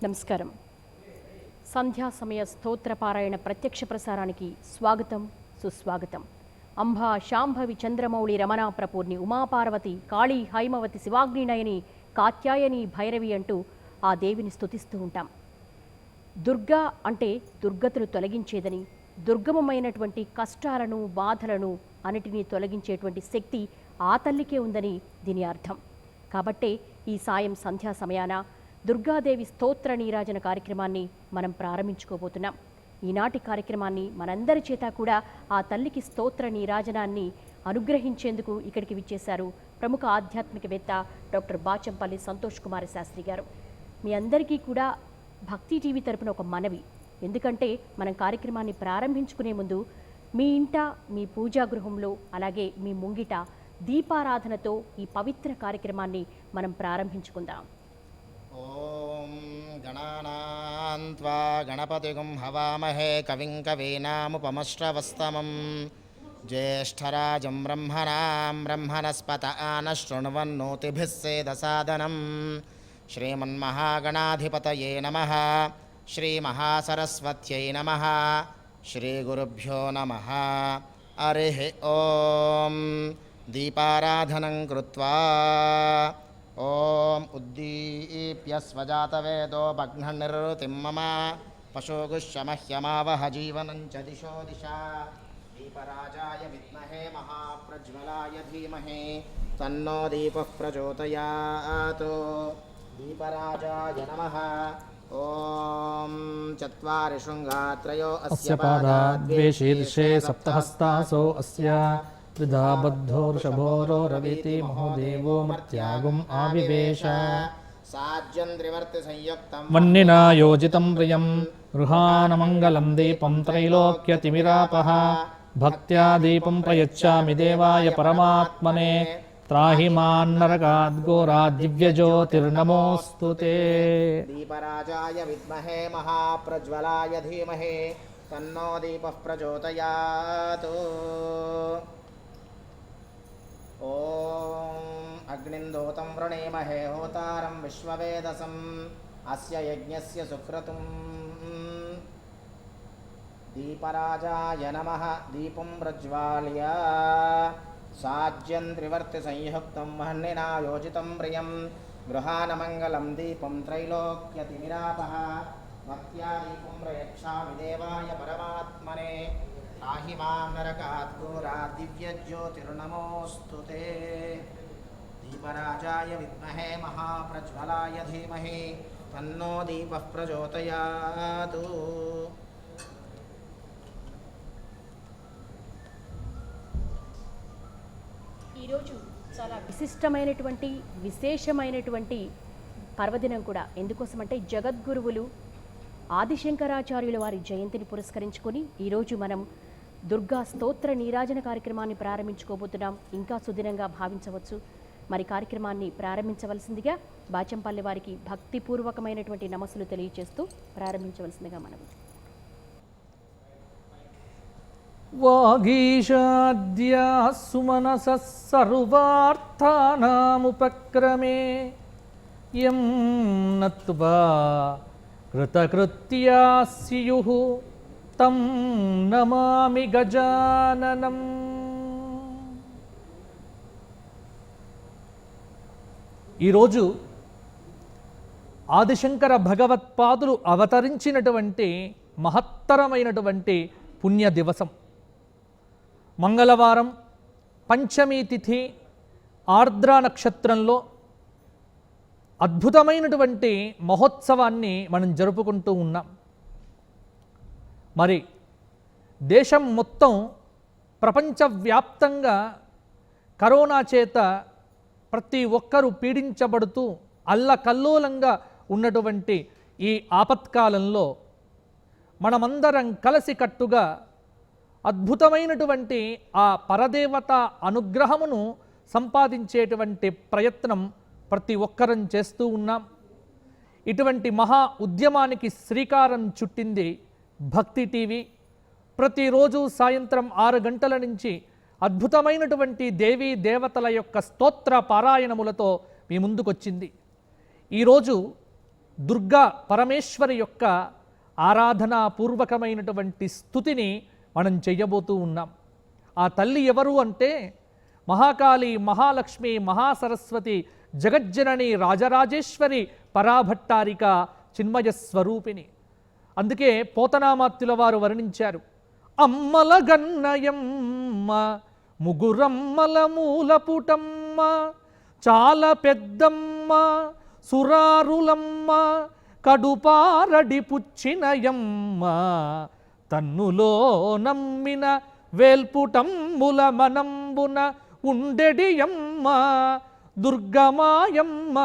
నమస్కారం. సంధ్యా సమయ స్తోత్ర పారాయణ ప్రత్యక్ష ప్రసారానికి స్వాగతం, సుస్వాగతం. అంబా శాంభవి చంద్రమౌళి రమణ ప్రపూర్ణి ఉమాపార్వతి కాళీ హైమవతి శివాగ్నినయని కాత్యాయని భైరవి అంటూ ఆ దేవిని స్తుతిస్తూ ఉంటాం. దుర్గా అంటే దుర్గతులు తొలగించేదని, దుర్గమమైనటువంటి కష్టాలను బాధలను అన్నిటినీ తొలగించేటువంటి శక్తి ఆ తల్లికే ఉందని దీని అర్థం. కాబట్టే ఈ సాయం సంధ్యా సమయాన దుర్గాదేవి స్తోత్ర నీరాజన కార్యక్రమాన్ని మనం ప్రారంభించుకోబోతున్నాం. ఈనాటి కార్యక్రమాన్ని మనందరి చేత కూడా ఆ తల్లికి స్తోత్ర నీరాజనాన్ని అనుగ్రహించేందుకు ఇక్కడికి విచ్చేశారు ప్రముఖ ఆధ్యాత్మికవేత్త డాక్టర్ బాచంపల్లి సంతోష్ కుమార్ శాస్త్రి గారు. మీ అందరికీ కూడా భక్తి టీవీ తరపున ఒక మనవి. ఎందుకంటే మనం కార్యక్రమాన్ని ప్రారంభించుకునే ముందు మీ ఇంట, మీ పూజా గృహంలో, అలాగే మీ ముంగిట దీపారాధనతో ఈ పవిత్ర కార్యక్రమాన్ని మనం ప్రారంభించుకుందాం. ఓం గణానాం త్వా గణపతిగుం హవామహే కవిం కవీనాముపమశ్రవస్తమం జ్యేష్ఠరాజం బ్రహ్మణాం బ్రహ్మణస్పత ఆనశృణ్వన్నోతిభిः సేదసాదనం శ్రీమన్మహాగణాధిపతయే నమః శ్రీమహాసరస్వత్యై నమః శ్రీగురుభ్యో నమః. హరిః ఓం. దీపారాధనం కృత్వా ఓం ఉద్దీప్య స్వజాతవేదో భగ్ననిర్వృతిం మమ పశోగుశ్చమహ్యమావహ జీవనం చ దిశో దిశా దీపరాజాయ విద్మహే మహాప్రజ్వలాయ ధీమహి తన్నో దీపః ప్రచోదయాత్. దీపరాజాయ నమః. ఓం చత్వారి శృంగాత్రయో అస్య పాదాద్వే శీర్షే సప్తహస్తాసో అస్య త్రిధా బద్ధో వృషభోరో రవితి మహోదేవో మర్త్యాగుం ఆవివేశ సాజ్యం త్రివర్తి సంయుక్తం వన్నినా యోజితం ప్రియం గృహానమంగళం దీపం త్రైలోక్యతిమిరాపః భక్త్యా దీపం ప్రయచ్చామి దేవాయ పరమాత్మనే త్రాహి మాన్నరకాద్ఘోరాదివ్యజ్యోతిర్నమోస్తుతే. దీపరాజాయ విద్మహే మహాప్రజ్వలాయ ధీమహి తన్నో దీపః ప్రచోదయాత్. ఓం అగ్నిందోతం వృణేమహే హోతారం విశ్వవేదసం అస్య యజ్ఞస్య సుక్రతుం. దీపరాజాయ నమః. దీపం ప్రజ్వాల్య సాజ్యం త్రివర్తి సంయుక్తం వహ్నినా యోజితం ప్రియం గృహానమంగళం దీపం త్రైలోక్యతిమిరాపః భక్త్యా దీపం ప్రయచ్ఛామి దేవాయ పరమాత్మనే త్రాహి మాం నరకాద్ఘోరాదివ్యజ్యోతిర్నమోస్తుతే. దీపరాజాయ విద్మహే మహాప్రజ్వలాయ ధీమహి తన్నో దీపః ప్రచోదయాత్. ఈరోజు చాలా విశేషమైనటువంటి పర్వదినం కూడా. ఎందుకోసమంటే జగద్గురువులు ఆదిశంకరాచార్యుల వారి జయంతిని పురస్కరించుకొని ఈరోజు మనం దుర్గా స్తోత్ర నీరాజన కార్యక్రమాన్ని ప్రారంభించుకోబోతున్నాం. ఇంకా సుదినంగా భావించవచ్చు. మరి కార్యక్రమాన్ని ప్రారంభించవలసిందిగా బాచంపల్లి వారికి భక్తిపూర్వకమైనటువంటి నమస్సులు తెలియజేస్తూ ప్రారంభించవలసిందిగా మనం. వాగీషాద్యా సుమనసః సర్వార్థానాముపక్రమే యం నత్వా కృతకృత్యా స్యుః తం నమామి గజాననం. ఈరోజు ఆదిశంకర భగవత్పాదులు అవతరించినటువంటి మహత్తరమైనటువంటి పుణ్య దివసం. మంగళవారం పంచమీ తిథి ఆర్ద్ర నక్షత్రంలో అద్భుతమైనటువంటి మహోత్సవాన్ని మనం జరుపుకుంటూ ఉన్నాం. మరి దేశం మొత్తం ప్రపంచవ్యాప్తంగా కరోనా చేత ప్రతి ఒక్కరూ పీడించబడుతూ అల్లకల్లోలంగా ఉన్నటువంటి ఈ ఆపత్కాలంలో మనమందరం కలిసికట్టుగా అద్భుతమైనటువంటి ఆ పరదేవత అనుగ్రహమును సంపాదించేటువంటి ప్రయత్నం ప్రతి ఒక్కరం చేస్తూ ఉన్నాం. ఇటువంటి మహా ఉద్యమానికి శ్రీకారం చుట్టింది భక్తి టీవీ. ప్రతిరోజు సాయంత్రం 6 గంటల నుంచి అద్భుతమైనటువంటి దేవీ దేవతల యొక్క స్తోత్ర పారాయణములతో మీ ముందుకొచ్చింది. ఈరోజు దుర్గా పరమేశ్వరి యొక్క ఆరాధనాపూర్వకమైనటువంటి స్తుతిని మనం చెయ్యబోతూ ఉన్నాం. ఆ తల్లి ఎవరు అంటే మహాకాళి, మహాలక్ష్మి, మహాసరస్వతి, జగజ్జనని, రాజరాజేశ్వరి, పరాభట్టారిక, చిన్మయ స్వరూపిణి. అందుకే పోతనామాత్యుల వారు వర్ణించారు, అమ్మల గన్నయమ్మ ముగురమ్మల మూలపుటమ్మ, చాలా పెద్దమ్మ సురారులమ్మ, కడుపారడి పుచ్చినయమ్మ, తన్నులో నమ్మిన వేల్పుటమ్ముల మనంబున ఉండెడియమ్మ, దుర్గమాయమ్మ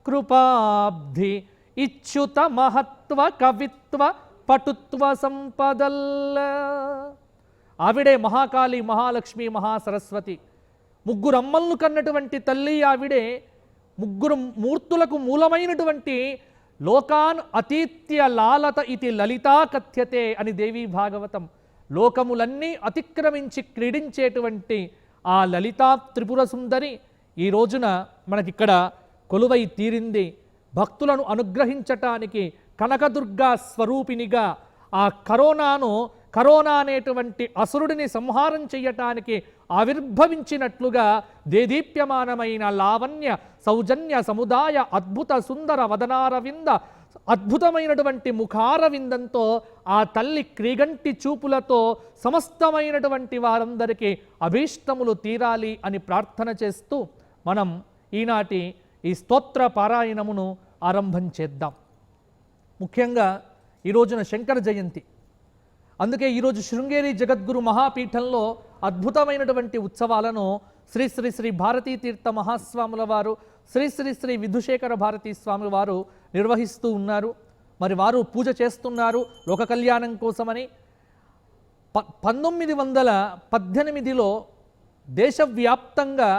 కృపాబ్ధి ఇచ్యుత మహత్వ కవిత్వ పటుత్వ సంపదల్ల. ఆవిడే మహాకాళి, మహాలక్ష్మి, మహాసరస్వతి. ముగ్గురు అమ్మలను కన్నటువంటి తల్లి ఆవిడే. ముగ్గురు మూర్తులకు మూలమైనటువంటి లోకాన్ అతీత్య లాలత ఇతి లలితా కథ్యతే అని దేవీ భాగవతం. లోకములన్నీ అతిక్రమించి క్రీడించేటువంటి ఆ లలితా త్రిపుర సుందరి ఈ రోజున మనకిక్కడ కొలువై తీరింది. భక్తులను అనుగ్రహించటానికి కనకదుర్గా స్వరూపినిగా ఆ కరోనా అనేటువంటి అసురుడిని సంహారం చెయ్యటానికి ఆవిర్భవించినట్లుగా దేదీప్యమానమైన లావణ్య సౌజన్య సముదాయ అద్భుత సుందర వదనారవింద అద్భుతమైనటువంటి ముఖారవిందంతో ఆ తల్లి క్రీగంటి చూపులతో సమస్తమైనటువంటి వారందరికీ అభీష్టములు తీరాలి అని ప్రార్థన చేస్తూ మనం ఈనాటి ఈ స్తోత్ర పారాయణమును ఆరంభం చేద్దాం. ముఖ్యంగా ఈ రోజున శంకర జయంతి. అందుకే ఈరోజు శృంగేరి జగద్గురు మహాపీఠంలో అద్భుతమైనటువంటి ఉత్సవాలను శ్రీ శ్రీ శ్రీ భారతీ తీర్థ మహాస్వాముల వారు, శ్రీ శ్రీ శ్రీ విధుశేఖర భారతీ స్వాముల వారు నిర్వహిస్తూ ఉన్నారు. మరి వారు పూజ చేస్తున్నారు లోక కళ్యాణం కోసమని. 1918లో దేశవ్యాప్తంగా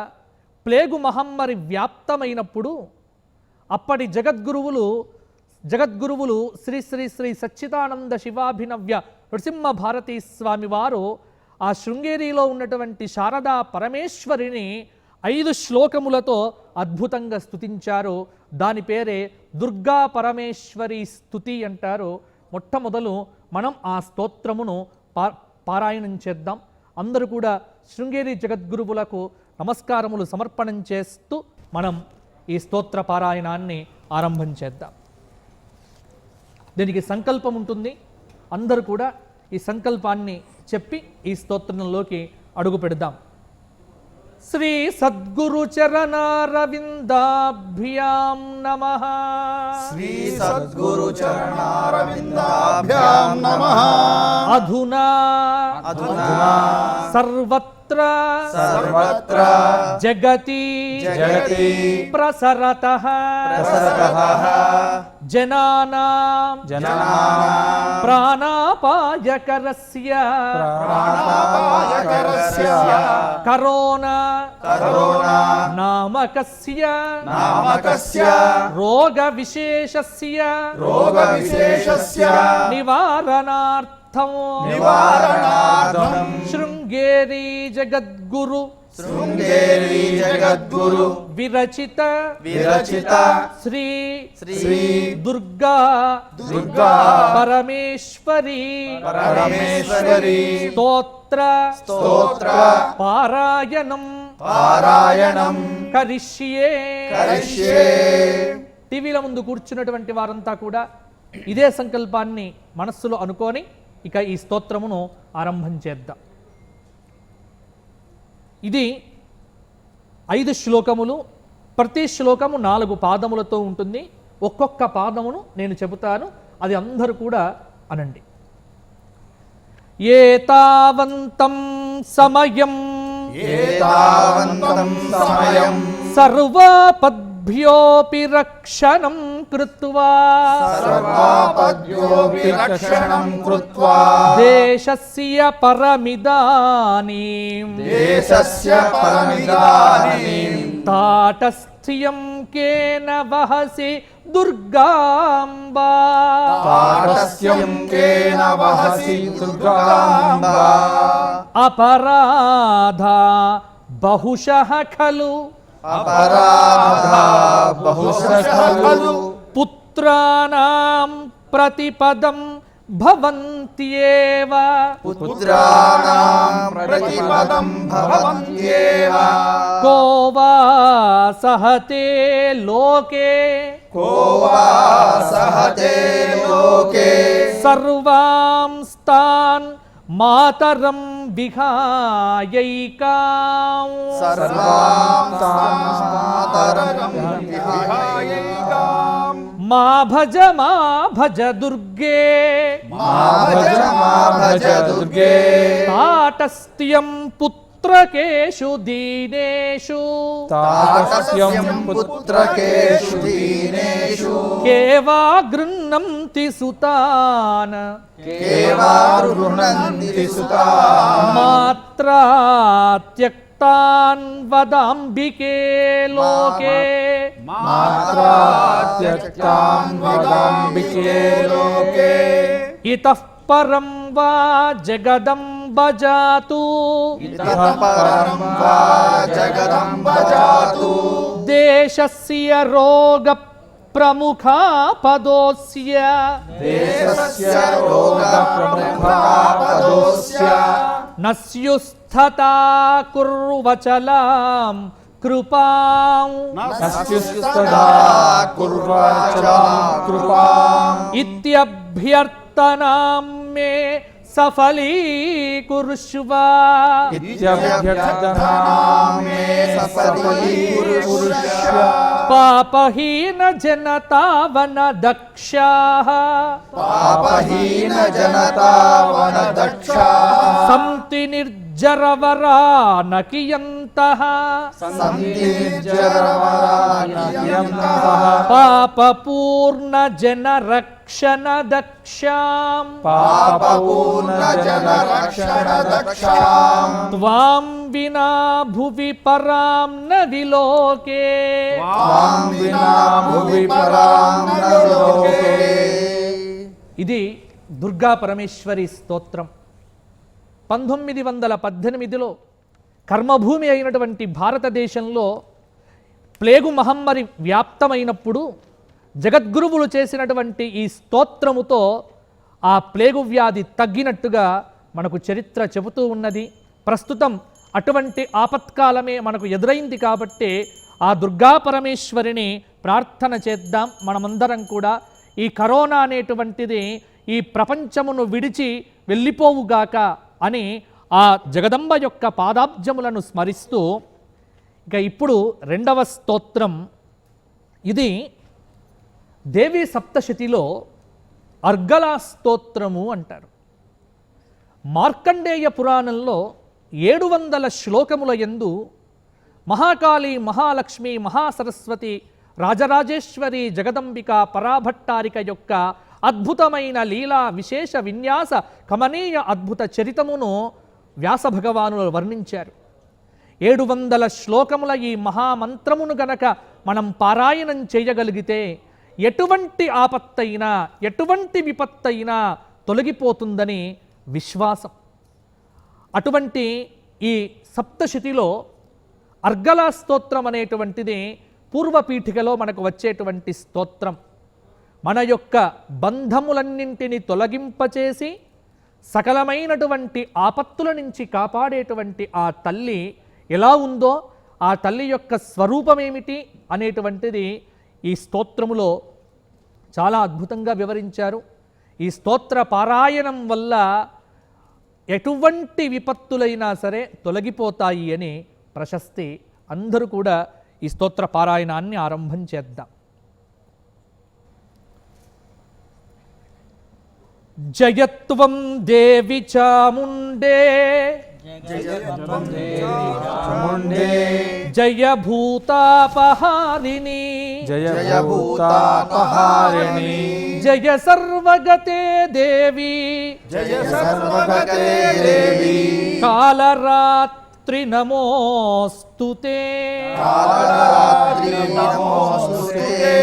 ప్లేగు మహమ్మారి వ్యాప్తమైనప్పుడు అప్పటి జగద్గురువులు శ్రీ శ్రీ శ్రీ సచ్చిదానంద శివాభినవ్య నృసింహ భారతీ స్వామి వారు ఆ శృంగేరిలో ఉన్నటువంటి శారదా పరమేశ్వరిని 5 శ్లోకములతో అద్భుతంగా స్తుతించారు. దాని పేరే దుర్గా పరమేశ్వరి స్తుతి అంటారు. మొట్టమొదలు మనం ఆ స్తోత్రమును పారాయణం చేద్దాం. అందరూ కూడా శృంగేరి జగద్గురువులకు నమస్కారములు సమర్పణం చేస్తూ మనం ఈ స్తోత్ర పారాయణాన్ని ఆరంభం చేద్దాం. దీనికి సంకల్పం ఉంటుంది. అందరూ కూడా ఈ సంకల్పాన్ని చెప్పి ఈ స్తోత్రంలోకి అడుగు పెడదాం. శ్రీ సద్గురు చరణారవిందాభ్యాం నమః. శ్రీ సద్గురు చరణారవిందాభ్యాం నమః. అధునా సర్వత్ర జగతి ప్రసరతః జనానాం ప్రాణాపాయకరస్య కరోనా నామకస్య రోగ విశేషస్య నివారణార్థం శృంగేరి జగద్గురు విరచిత శ్రీ దుర్గా పరమేశ్వరి స్తోత్ర పారాయణం కరిష్యే. టీవీల ముందు కూర్చున్నటువంటి వారంతా కూడా ఇదే సంకల్పాన్ని మనస్సులో అనుకొని ఇక ఈ స్తోత్రమును ఆరంభం చేద్దాం. ఇది 5 శ్లోకములు. ప్రతి శ్లోకము 4 పాదములతో ఉంటుంది. ఒక్కొక్క పాదమును నేను చెబుతాను, అది అందరూ కూడా అనండి. ఏతావంతం సమయం సర్వపద్భ్యోపి రక్షణం కృత్వా దేశస్య పరమిదానీం తాటస్థ్యం కేన వహసి దుర్గాంబా. అపరాధా బహుశః ఖలు పుత్రానాం ప్రతిపదం భవంత్యేవ పుత్రాణాం ప్రతిపదం భవంత్యేవ కో వా సహతే లోకే కో వా సహతే లోకే సర్వాంస్తాన్ మాతరం విహాయైకాం సర్వాంతామాతరం విహాయైకాం మా భజ దుర్గే మా భజ దుర్గే తాటస్థ్యం పుత్రకేషు దీనేషు తాటస్యం పుత్రకేషు దీనేషు కేవా గృహ్ణంతి సుతాన్ కేవారుణంతి సుతా మాత్రా త్యక్తాన్ వదాంబికే లోకే మాత్రా త్యక్తాన్ వదాంబికే లోకే ఇతః పరం వా జగదంబ జాతు ఇతః పరం వా జగదంబ జాతు దేశస్య రోగ ప్రముఖా పదోస్య దేశస్య రోగ ప్రముఖా పదోస్య నస్యుస్థతా కుర్వచలాం కృపాం నస్యుస్తదా కుర్వచలాం కృపాం ఇత్యభ్యర్థనాం మే సఫలీకుర్ష్వ ఇత్యభ్యర్థనాం మే సఫలీకుర్ష్వ పాపహీన జనతావన దక్షాః పాపహీన జనతావన దక్షాః సంతి నిర్జరవరా నకియంతః సంతి నిర్జరవరానియంతః పాపపూర్ణ జన రక్షణ దక్షాం పాపపూర్ణ జన రక్షణ దక్షాం త్వాం వినా భువి పరాం న విలోకే త్వాం వినా భువి పరాం న లోకే. ఇది దుర్గా పరమేశ్వరి స్తోత్రం. 1918లో కర్మభూమి అయినటువంటి భారతదేశంలో ప్లేగు మహమ్మారి వ్యాప్తమైనప్పుడు జగద్గురువులు చేసినటువంటి ఈ స్తోత్రముతో ఆ ప్లేగు వ్యాధి తగ్గినట్టుగా మనకు చరిత్ర చెబుతూ ఉన్నది. ప్రస్తుతం అటువంటి ఆపత్కాలమే మనకు ఎదురైంది కాబట్టి ఆ దుర్గా పరమేశ్వరిని ప్రార్థన చేద్దాం. మనమందరం కూడా ఈ కరోనా అనేటువంటిది ఈ ప్రపంచమును విడిచి వెళ్ళిపోవుగాక అని ఆ జగదంబ యొక్క పాదాబ్జములను స్మరిస్తూ ఇక ఇప్పుడు రెండవ స్తోత్రం. ఇది దేవి సప్తశతిలో అర్గళా స్తోత్రము అంటారు. మార్కండేయ పురాణంలో 700 శ్లోకముల యందు మహాకాళి, మహాలక్ష్మి, మహాసరస్వతి, రాజరాజేశ్వరి, జగదంబిక, పరాభట్టారిక యొక్క అద్భుతమైన లీలా విశేష విన్యాస కమనీయ అద్భుత చరితమును వ్యాస భగవానులు వర్ణించారు. 700 శ్లోకముల ఈ మహామంత్రమును గనక మనం పారాయణం చేయగలిగితే ఎటువంటి ఆపత్తైనా ఎటువంటి విపత్తైనా తొలగిపోతుందని విశ్వాసం. అటువంటి ఈ సప్తశతిలో అర్గళా స్తోత్రం అనేటువంటిది పూర్వపీఠికలో మనకు వచ్చేటువంటి స్తోత్రం. మన యొక్క బంధములన్నింటినీ తొలగింపచేసి సకలమైనటువంటి ఆపత్తుల నుంచి కాపాడేటువంటి ఆ తల్లి ఎలా ఉందో, ఆ తల్లి యొక్క స్వరూపమేమిటి అనేటువంటిది ఈ స్తోత్రములో చాలా అద్భుతంగా వివరించారు. ఈ స్తోత్ర పారాయణం వల్ల ఎటువంటి విపత్తులైనా సరే తొలగిపోతాయి అని ప్రశస్తి. అందరూ కూడా ఈ స్తోత్ర పారాయణాన్ని ఆరంభం చేద్దాం. జయత్వం దేవి చాముండే జయ భూతాపహారిణి జయ భూతాపహారిణి జయ సర్వగతే దేవి జయ సర్వగతే దేవి కాళరాత్రి నమోస్తుతే కాళరాత్రి నమోస్తుతే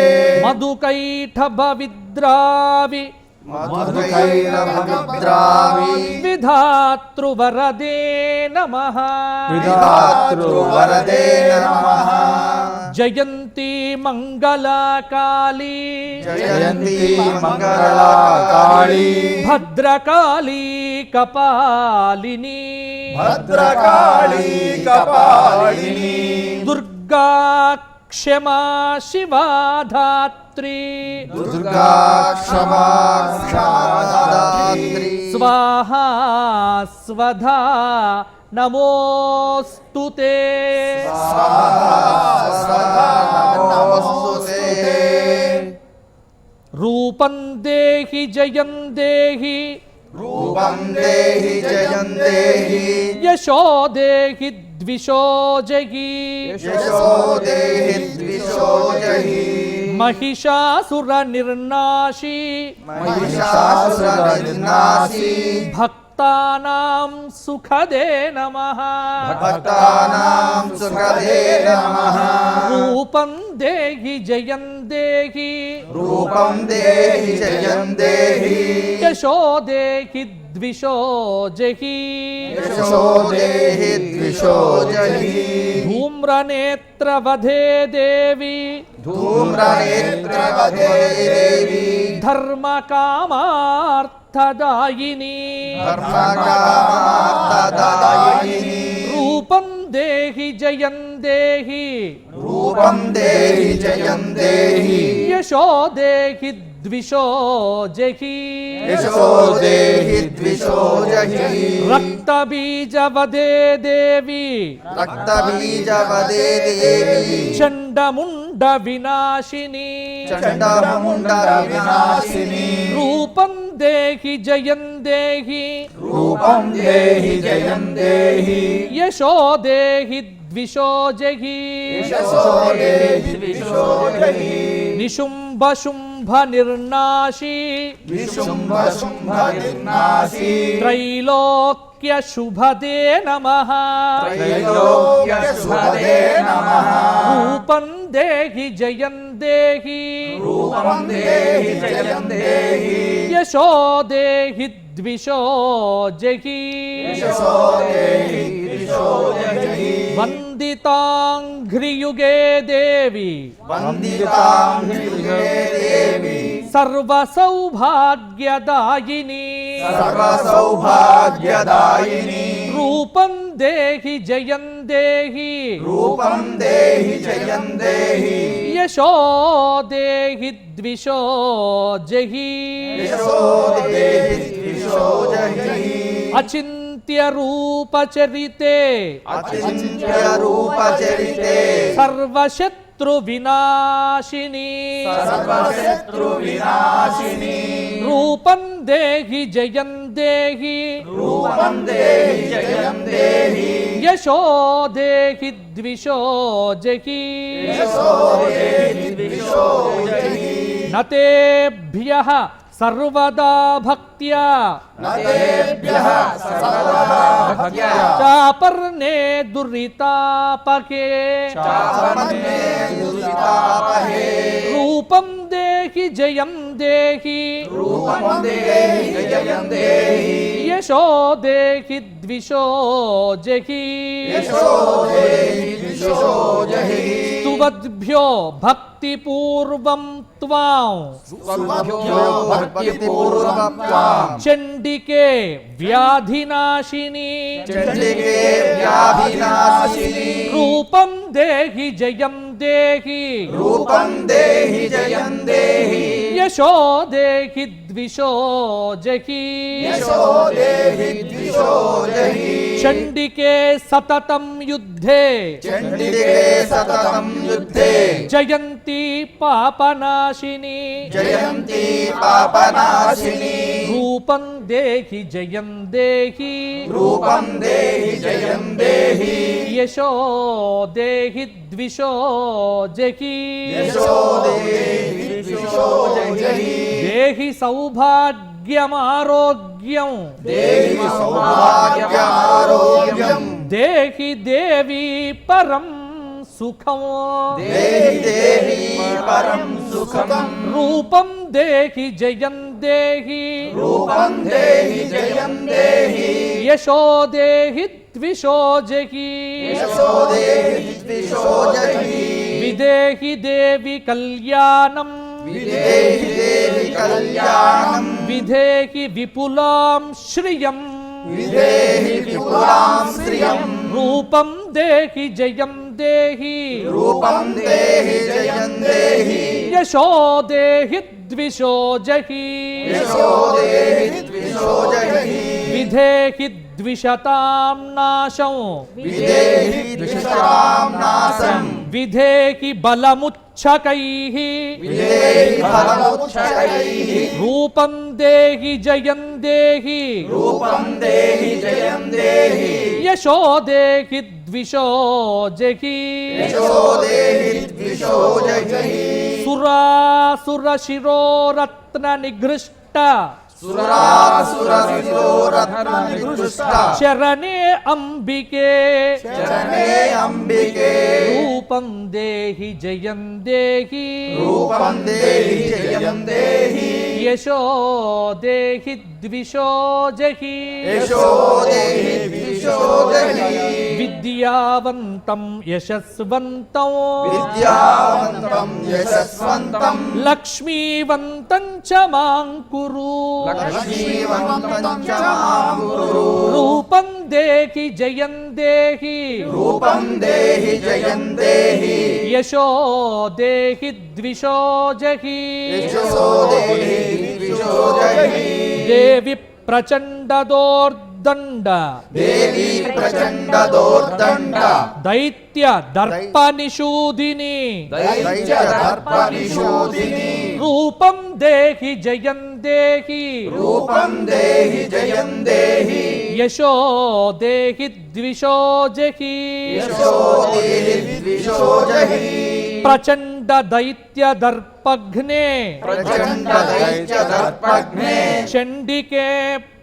మధుకైఠభ విద్రావి మధుకైరభద్రావి విధాతృవరదే నమః విధాతృవరదే నమః జయంతి జయంతి మంగళకాళీ జయంతి మంగళా కాళీ భద్రకాళీ కపాలిని భద్రకాళీ కపాలిని దుర్గా క్షమా శివా ధాత్రి దుర్గా క్షమా క్షమాదాత్రి స్వాహా స్వధా నమోస్తుతే నమోస్తుతే రూపం దేహి జయం దేహి రూపం దేహి జయం దేహి యశో దేహి ద్విషో జహి యశో దేహి ద్విషో జహి మహిషాసుర నిర్నాశి మహిషాసుర నిర్నాశి భక్తానాం సుఖదే నమః భక్తానాం సుఖదే నమః రూపం దేహి జయం దేహి రూపం దేహి జయం దేహి యశో దేహి ద్విషో జహి యశో దేహి ద్విషో జహి ధూమ్రనేత్రవధే దేవి ధూమ్రనేత్రవదే దేవి ధర్మకామార్థదాయిని ధర్మకామార్థదాయిని రూపం దేహి జయం దేహి రూపం దేహి జయం దేహి యశో దేహి ద్విషో జహి యశో దేహి ద్విషో జహి రక్తబీజవదే దేవి రక్తబీజవదే దేవి చండముండ వినాశిని చండముండ వినాశిని రూపం దేహి జయం దేహి రూపం దేహి జయం దేహి యశో దేహి ద్విషో జహి యశో దేహి ద్విషో జహి నిశుంభ శుంభ నిర్నాశి విశుంభ శుంభ నిర్నాశి త్రైలోక్య శుభదే నమః త్రైలోక్య శుభదే నమః రూపం దేహి జయం దేహి రూపం దేహి జయం దేహి యశో దేహి ద్విషో జహి యశో దేహి ద్విషో జహి వందితాంఘ్రియుగే దేవి వందితాంఘ్రియుగే దేవి సర్వసౌభాగ్యదాయిని సర్వసౌభాగ్యదాయిని రూపం దేహి జయం దేహి రూపం దేహి జయం దేహి యశో దేహి ద్విషో జహి యశో దేహి ద్విషో జహి అచింత్య రూపచరితే అచింత్య రూపచరితే సర్వశత్రు వినాశిని సర్వశత్రు వినాశిని రూపం దేహి జయం దేహి రూపం దేహి జయం దేహి యశో దేహి ద్విషో జహి యశో దేహి ద్విషో జహి నతేభ్యః సర్వదా భక్త్యా నతేభ్యః సర్వదా భక్త్యా చాపర్ణే దురితాపకే చాపర్ణే దురితాపహే రూపం దేహి జయం దేహి రూపం దేహి జయం దేహి యశో దేహి ద్విషో జహి యశో దేహి ద్విషో జహి స్తువద్భ్యో భక్తిపూర్వం త్వాం స్వభ్యో భక్తిపూర్వం త్వాం చండికే వ్యాధినాశిని చండికే వ్యాధినాశిని రూపం దేహి జయం దేహి రూపం దేహి జయం దేహి యశో దేహి ద్విషో జహి యశో దేహి ద్విషో జహి చండికే సతతం యుద్ధే చండికే సతతం యుద్ధే జయంతి పాపనాశిని జయంతి పాపనాశిని రూపం దేహి జయం దేహి రూపం దేహి జయం దేహి యశో దేహి ద్విషో జహి యశో దేహి ద్విషో జహి దేహి సౌభాగ్యమారోగ్యం దేహి సౌభాగ్యమారోగ్యం దేహి దేవి పరం సుఖం దేహి దేవి పరం సుఖం రూపం దేహి జయం దేహి రూపం దేహి జయం దేహి యశో దేహి ద్విషో జహి యశో దేహి ద్విషో జహి విదేహి దేవి కళ్యాణం విదేహి దేవి కళ్యాణం విధేహి విపులాం శ్రియం విదేహి విపులాం శ్రియం రూపం దేహి జయం దేహి రూపం దేహి జయం దేహి యశో దేహి ద్విషో జహి యశో దేహి ద్విషో జహి విధేహి ద్విషతాం నాశం విదేహి ద్విషతాం నాశం విధేహి బలముచ్చకైః విదేహి ఫలముచ్చకైః రూపం దేహి జయం దేహి రూపం దేహి జయం దేహి యశో దేహి ద్విషో జహి యశో దేహి ద్విషో జహి సురాసుర శిరోరత్న నిగృష్ట సురాసుర శిరోరత్న నికృష్ట శరణే అంబికే చరణే అంబికే రూపం దేహి జయం దేహి రూపం దేహి జయం దేహి యశో దేహి ద్విషో జహి యశో దేహి ద్విషో జహి విద్యావంతం యశస్వంతం విద్యావంతం యశస్వంతం లక్ష్మీవంతం చ మాం కురు లక్ష్మీవంతం చ మాం కురు రూపం దేహి జయం దేహి రూపం దేహి జయం దేహి యశో దేహి ద్విషో జహి యశో దేహి ద్విషో జహి దేవి ప్రచండ దోర్దండ దేవి ప్రచండ దోర్దండ దైత్య దర్ప నిషూదిని దైత్య దర్ప నిషూదిని రూపం దేహి జయం దేహి రూపం దేహి జయం దేహి యశో దేహి ద్విషో జహి యశో దేహి ద్విషో జహి ప్రచండ దైత్య దర్పఘ్నే ప్రచండ దైత్య దర్పఘ్నే చండికే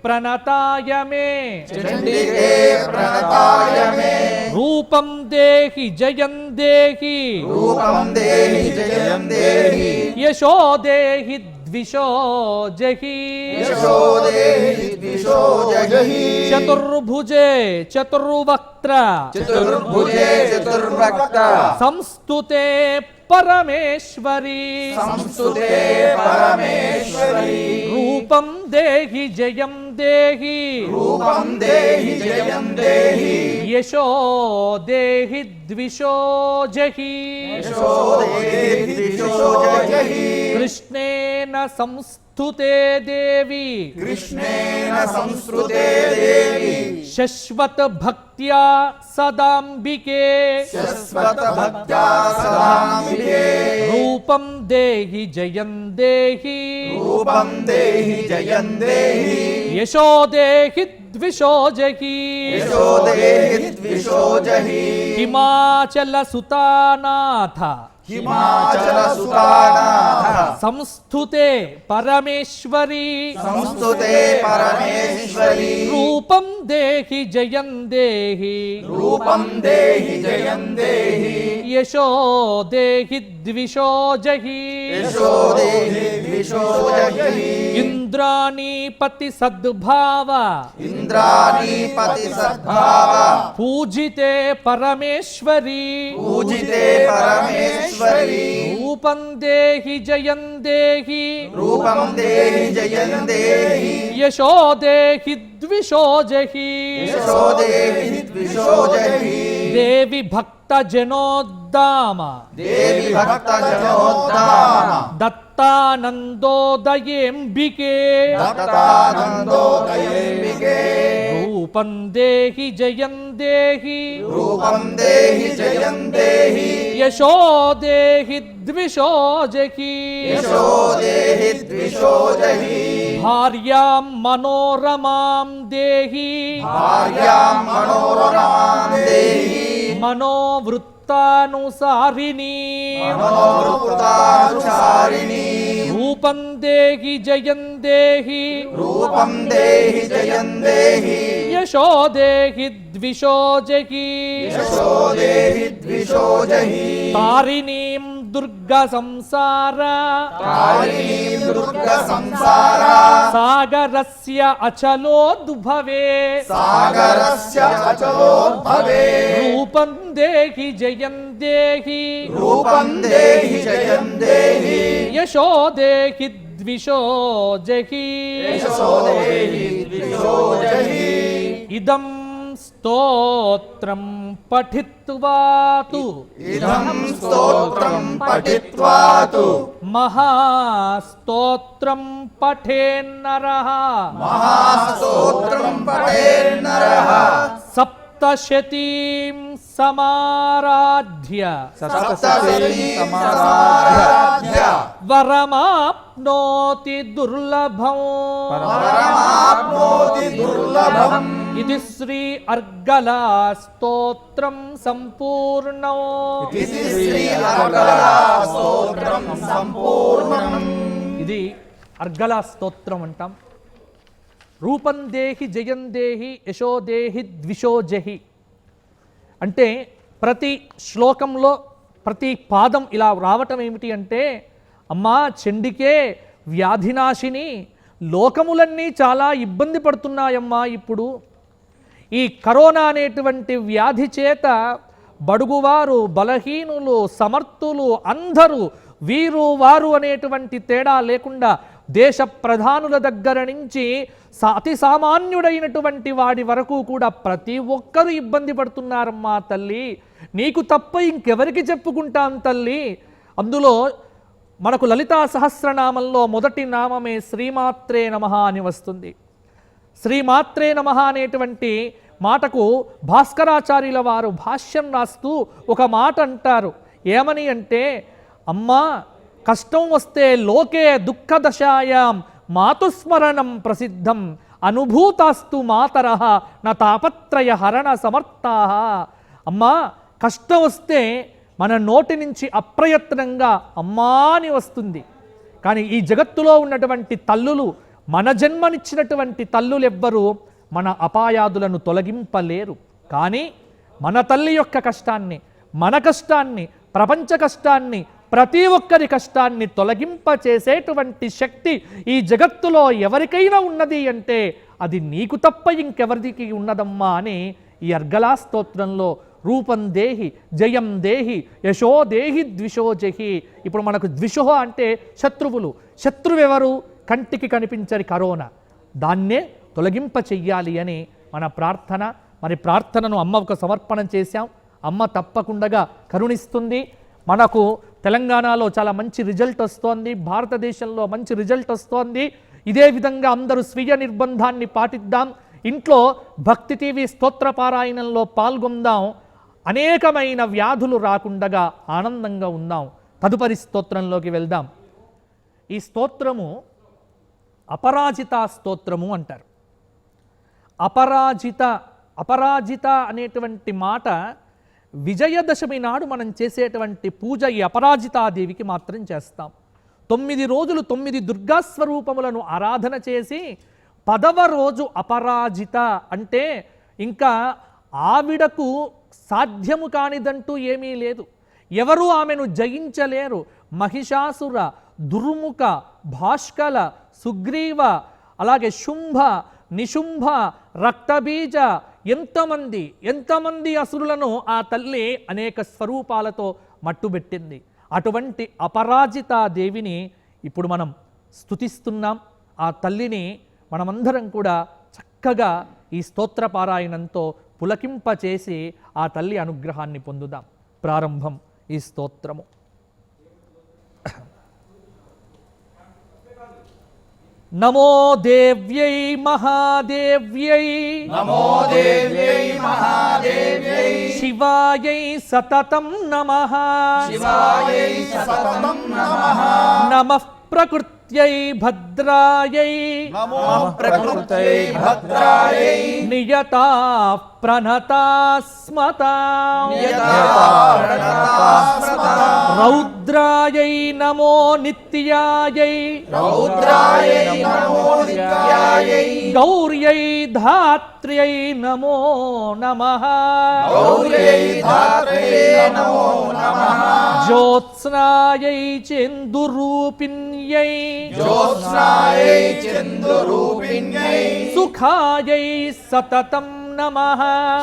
ప్రణతాయ మే చండికే ప్రణతాయ మే రూపం దేహి జయం దేహి రూపం దేహి జయం దేహి యశో దేహి ద్విషో జహి యశో దేహి ద్విషో జహి చతుర్భుజే చతుర్వక్త్ర చతుర్భుజే చతుర్వక్త సంస్తుతే పరమేశ్వరి సంస్తుతే పరమేశ్వరి రూపం దేహి జయం దేహి రూపం దేహి జయం దేహి యశో దేహి ద్విషో జహి యశో దేహి ద్విషో జహి కృష్ణేన సంస్థుతే దేవి కృష్ణేన సంస్కృతే దేవి శశ్వత భక్త్యా సదాంబికే శశ్వత భక్త్యా సదాంబికే రూపం దేహి జయం దేహి రూపం దేహి జయం దేహి యశో దేహి ద్విషో జహి యశో దేహి ద్విషో జహి హిమాచల సుతానాథ హిమాచల సుతానాథ సంస్థుతే పరమేశ్వరి సంస్తుతే పరమేశ్వరి రూపం దేహి జయం దేహి రూపం దేహి జయం దేహి యశో దేహి ద్విషో జహి యశో దేహి ద్విషో జహి ఇంద్రాణీపతి సద్భావ ఇంద్రాణీపతి సద్భావ పూజితే పరమేశ్వరి పూజితే పరమేశ్వరి రూపం దేహి జయం దేహి రూపం దేహి జయం దేహి యశో దేహి ద్విషో జహి యశో దేహి ద్విషో జహి దేవి భక్త జనోద్దామ దేవి భక్త జనోద్దామ దత్తానందోదయేంబికే దత్తానందోదయేంబికే రూపం దేహి జయం దేహి రూపం దేహి జయం దేహి యశో దేహి ద్విషో జహి యశో దేహి ద్విషో జహి భార్యాం మనోరమాం దేహి భార్యాం మనోరమాం దేహి మనోవృత్తానుసారిణి మనోవృత్తానుసారిణి రూపం దేహి జయం దేహి రూపం దేహి జయం దేహి యశో దేహి ద్విషో జహి యశో దేహి ద్విషో జహి తారిణీం దుర్గ సంసార కాళీం దుర్గ సంసార సాగరస్య అచలోద్భవే సాగరస్య అచలోద్భవే రూపం దేహి జయం దేహి రూపం దేహి జయం దేహి యశో దేహి ద్విషో జహి యశో దేహి ద్విషో జహి ఇదం స్తోత్రం పఠిత్వాతు ఇదం స్తోత్రం పఠిత్వా తు మహాస్తోత్రం పఠేన్నరః మహాస్తోత్రం పఠేన్నరః సప్తశతీం సమారాధ్య సప్తశతీం సమారాధ్య వరమాప్నోతి దుర్లభం పరమాప్నోతి దుర్లభం ఇది శ్రీ అర్గళా స్తోత్రం సంపూర్ణం ఇది శ్రీ అర్గళా స్తోత్రం సంపూర్ణం. ఇది అర్గళా స్తోత్రం అంటాం. రూపం దేహి జయం దేహి యశో దేహి ద్విషో జహి అంటే ప్రతి శ్లోకంలో ప్రతి పాదం ఇలా రావటం ఏమిటి అంటే అమ్మా చండికే వ్యాధినాశిని లోకములన్నీ చాలా ఇబ్బంది పడుతున్నాయమ్మా. ఇప్పుడు ఈ కరోనా అనేటువంటి వ్యాధి చేత బడుగువారు బలహీనులు సమర్థులు అందరూ వీరు వారు అనేటువంటి తేడా లేకుండా దేశ ప్రధానుల దగ్గర నుంచి అతి సామాన్యుడైనటువంటి వాడి వరకు కూడా ప్రతి ఒక్కరూ ఇబ్బంది పడుతున్నారమ్మా తల్లి. నీకు తప్ప ఇంకెవరికి చెప్పుకుంటాం తల్లి. అందులో మనకు లలితా సహస్రనామంలో మొదటి నామమే శ్రీమాత్రే నమః అని వస్తుంది. శ్రీమాత్రే నమః అనేటువంటి మాటకు భాస్కరాచార్యుల వారు భాష్యం రాస్తూ ఒక మాట అంటారు. ఏమని అంటే అమ్మా కష్టం వస్తే లోకే దుఃఖదశాయాం మాతుస్మరణం ప్రసిద్ధం అనుభూతాస్తు మాతరః న తాపత్రయ హరణ సమర్థాః. అమ్మా కష్టం వస్తే మన నోటి నుంచి అప్రయత్నంగా అమ్మా అని వస్తుంది. కానీ ఈ జగత్తులో ఉన్నటువంటి తల్లులు మన జన్మనిచ్చినటువంటి తల్లులెవ్వరూ మన అపాయాదులను తొలగింపలేరు. కానీ మన తల్లి యొక్క కష్టాన్ని మన కష్టాన్ని ప్రపంచ కష్టాన్ని ప్రతి ఒక్కరి కష్టాన్ని తొలగింపచేసేటువంటి శక్తి ఈ జగత్తులో ఎవరికైనా ఉన్నది అంటే అది నీకు తప్ప ఇంకెవరికి ఉన్నదమ్మా అని ఈ అర్గళా స్తోత్రంలో రూపం దేహి జయం దేహి యశో దేహి ద్విషో జహి. ఇప్పుడు మనకు ద్విషో అంటే శత్రువులు. శత్రువెవరు? కంటికి కనిపించని కరోనా. దాన్నే తొలగింప చెయ్యాలి అని మన ప్రార్థన. మరి ప్రార్థనను అమ్మకు సమర్పణం చేశాం. అమ్మ తప్పకుండా కరుణిస్తుంది. మనకు తెలంగాణలో చాలా మంచి రిజల్ట్ వస్తోంది, భారతదేశంలో మంచి రిజల్ట్ వస్తోంది. ఇదే విధంగా అందరూ స్వీయ నిర్బంధాన్ని పాటిద్దాం. ఇంట్లో భక్తి టీవీ స్తోత్ర పారాయణంలో పాల్గొందాం. అనేకమైన వ్యాధులు రాకుండగా ఆనందంగా ఉందాం. తదుపరి స్తోత్రంలోకి వెళ్దాం. ఈ స్తోత్రము అపరాజిత స్తోత్రము అంటారు. అపరాజిత అనేటువంటి మాట విజయదశమి నాడు మనం చేసేటువంటి పూజ ఈ అపరాజితాదేవికి మాత్రం చేస్తాం. 9 రోజులు 9 దుర్గాస్వరూపములను ఆరాధన చేసి 10వ రోజు అపరాజిత అంటే ఇంకా ఆవిడకు సాధ్యము కానిదంటూ ఏమీ లేదు. ఎవరు ఆమెను జయించలేరు. మహిషాసుర, దుర్ముఖ, భాష్కల, సుగ్రీవ, అలాగే శుంభ, నిశుంభ, రక్తబీజ ఎంతమంది అసురులను ఆ తల్లి అనేక స్వరూపాలతో మట్టుబెట్టింది. అటువంటి అపరాజితా దేవిని ఇప్పుడు మనం స్తుతిస్తున్నాం. ఆ తల్లిని మనమందరం కూడా చక్కగా ఈ స్తోత్ర పారాయణంతో పులకింపచేసి ఆ తల్లి అనుగ్రహాన్ని పొందుదాం. ప్రారంభం ఈ స్తోత్రము. నమో దేవ్యై మహాదేవ్యై నమో దేవ్యై మహాదేవ్యై శివాయై సతతం నమః శివాయై సతతం నమః నమః ప్రకృత్యై భద్రాయై నమః ప్రకృత్యై భద్రాయై నియతా ప్రణతాస్మతాం రౌద్రాయై నమో నిత్యాయై రౌద్రాయై నమో నిత్యాయై గౌర్యై धात्र्यै नमो नमः गौर्यै धात्र्यै नमो नमः ज्योत्स्नायै चेन्दुरूपिण्यै ज्योत्स्नायै चन्द्ररूपिण्यै सुखायै सततं नमः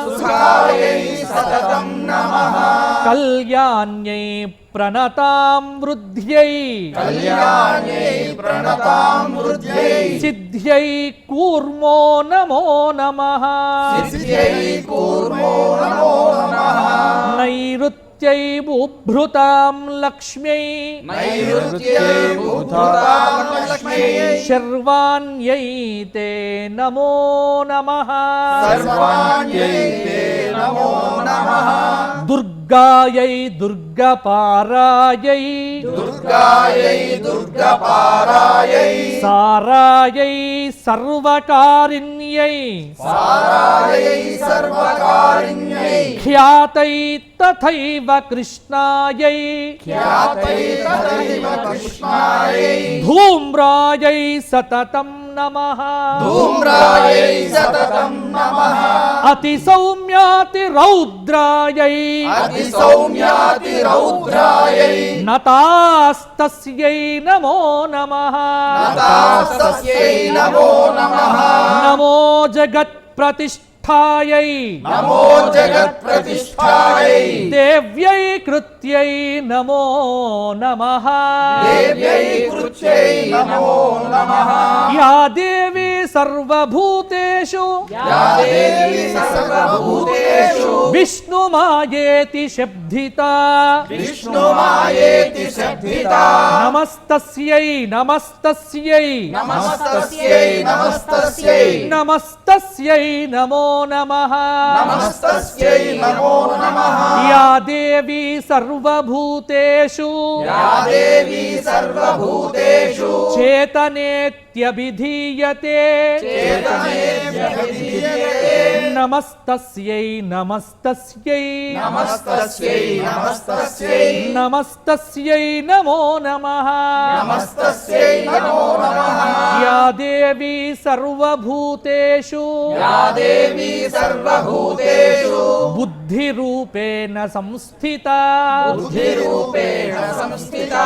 सुखायै सततं नमः कल्याण्यै प्रणतामृद्ध्यै कल्याण्यै प्रणतामृद्ध्यै सिद्ध्यै कूर्मो नमो नमः सिद्ध्यै कूर्मो नमो नमः नैऋत्यै बुभृतां लक्ष्म्यै नैऋत्यै बुभृतां लक्ष्म्यै शर्वाण्यै ते नमो नमः सर्वाण्यै ते नमो नमः दुर्गायै दुर्गपारायै दुर्गायै दुर्गपारायै सारायै सर्वकारिण्यै सारायै सर्वकारिण्यै ख्यातै तथैव कृष्णायै ख्यातै तथैव कृष्णायै धूम्रायै सततं नमः धूम्रायै सततं नमः अतिसौम्यातिरौद्रायै अतिसौम्यातिरौद्रायै नतास्तस्यै नमो नमः नतास्तस्यै नमो नमः नमो जगत्प्रतिष्ठायै नमो जगत्प्रतिष्ठायै देव्यै कृत्यै नमो नमः देव्यै कृत्यै नमो नमः या देवी सर्वभूतेषु या देवी सर्वभूतेषु विष्णुमायेति शब्दिता विष्णुमायेति शब्दिता नमस्तस्यै नमस्तस्यै नमस्तस्यै नमस्तस्यै नमस्तस्यै नमो नमः नमस्तस्यै नमो नमः या देवी सर्वभूतेषु या देवी सर्वभूतेषु चेतनेत्यभिधीयते चेतनेऽभिधीयते नमस्तस्यै नमस्तस्यै नमस्तस्यै नमस्तस्यै नमस्तस्यै नमो नमः नमस्तस्यै नमो नमः या देवी सर्वभूतेषु या देवी सर्वभूतेषु बुद्धिरूपेण संस्थिता बुद्धिरूपेण संस्थिता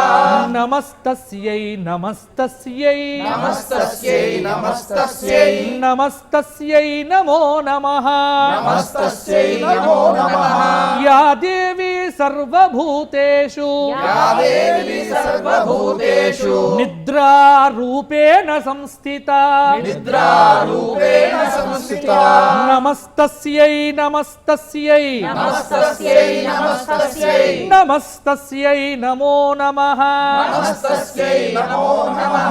नमस्तस्यै नमस्तस्यै नमस्तस्यै नमस्तस्यै नमस्तस्यै नमो नमः नमस्तस्यै नमो नमः या देवी सर्वभूतेषु या देवी सर्वभूतेषु निद्रारूपेण संस्थिता निद्रारूपेण संस्थिता नमस्तस्यै नमस्तस्यै नमस्तस्यै नमस्तस्यै नमस्तस्यै नमो नमः नमस्तस्यै नमो नमः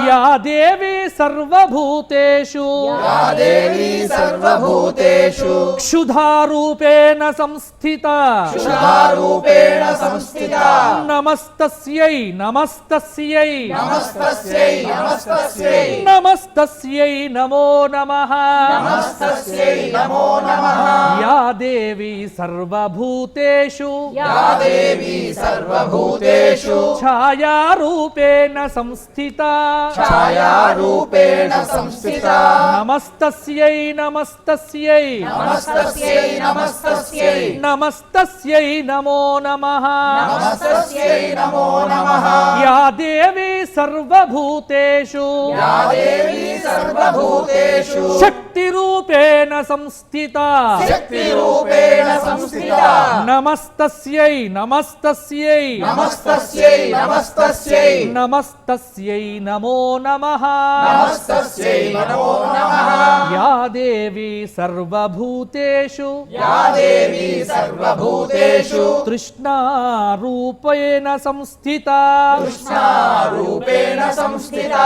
या देवी सर्वभूतेषु या देवी सर्वभूतेषु क्षुधारूपेण संस्थिता क्षुधारूपेण संस्थिता नमस्तस्यै नमस्तस्यै नमस्तस्यै नमस्तस्यै नमस्तस्यै नमो नमः नमस्तस्यै नमो नमः या देवी सर्वभूतेषु या देवी सर्वभूतेषु छायारूपेण संस्थिता छायारूपेण संस्थिता नमस्तस्यै नमस्तस्यै नमस्तस्यै नमस्तस्यै नमस्तस्यै नमो नमः नमस्तस्यै नमो नमः या देवी सर्वभूतेषु या देवी सर्वभूतेषु शक्तिरूपेण संस्थिता शक्तिरूपेण संस्थिता नमस्तस्यै नमस्तस्यै नमस्तस्यै नमस्तस्यै नमस्तस्यै नमो नमः नमस्तस्यै नमो नमः या देवी सर्वभूतेषु या देवी सर्वभूतेषु तृष्णारूपेण संस्थिता कृष्णारूपेण संस्थिता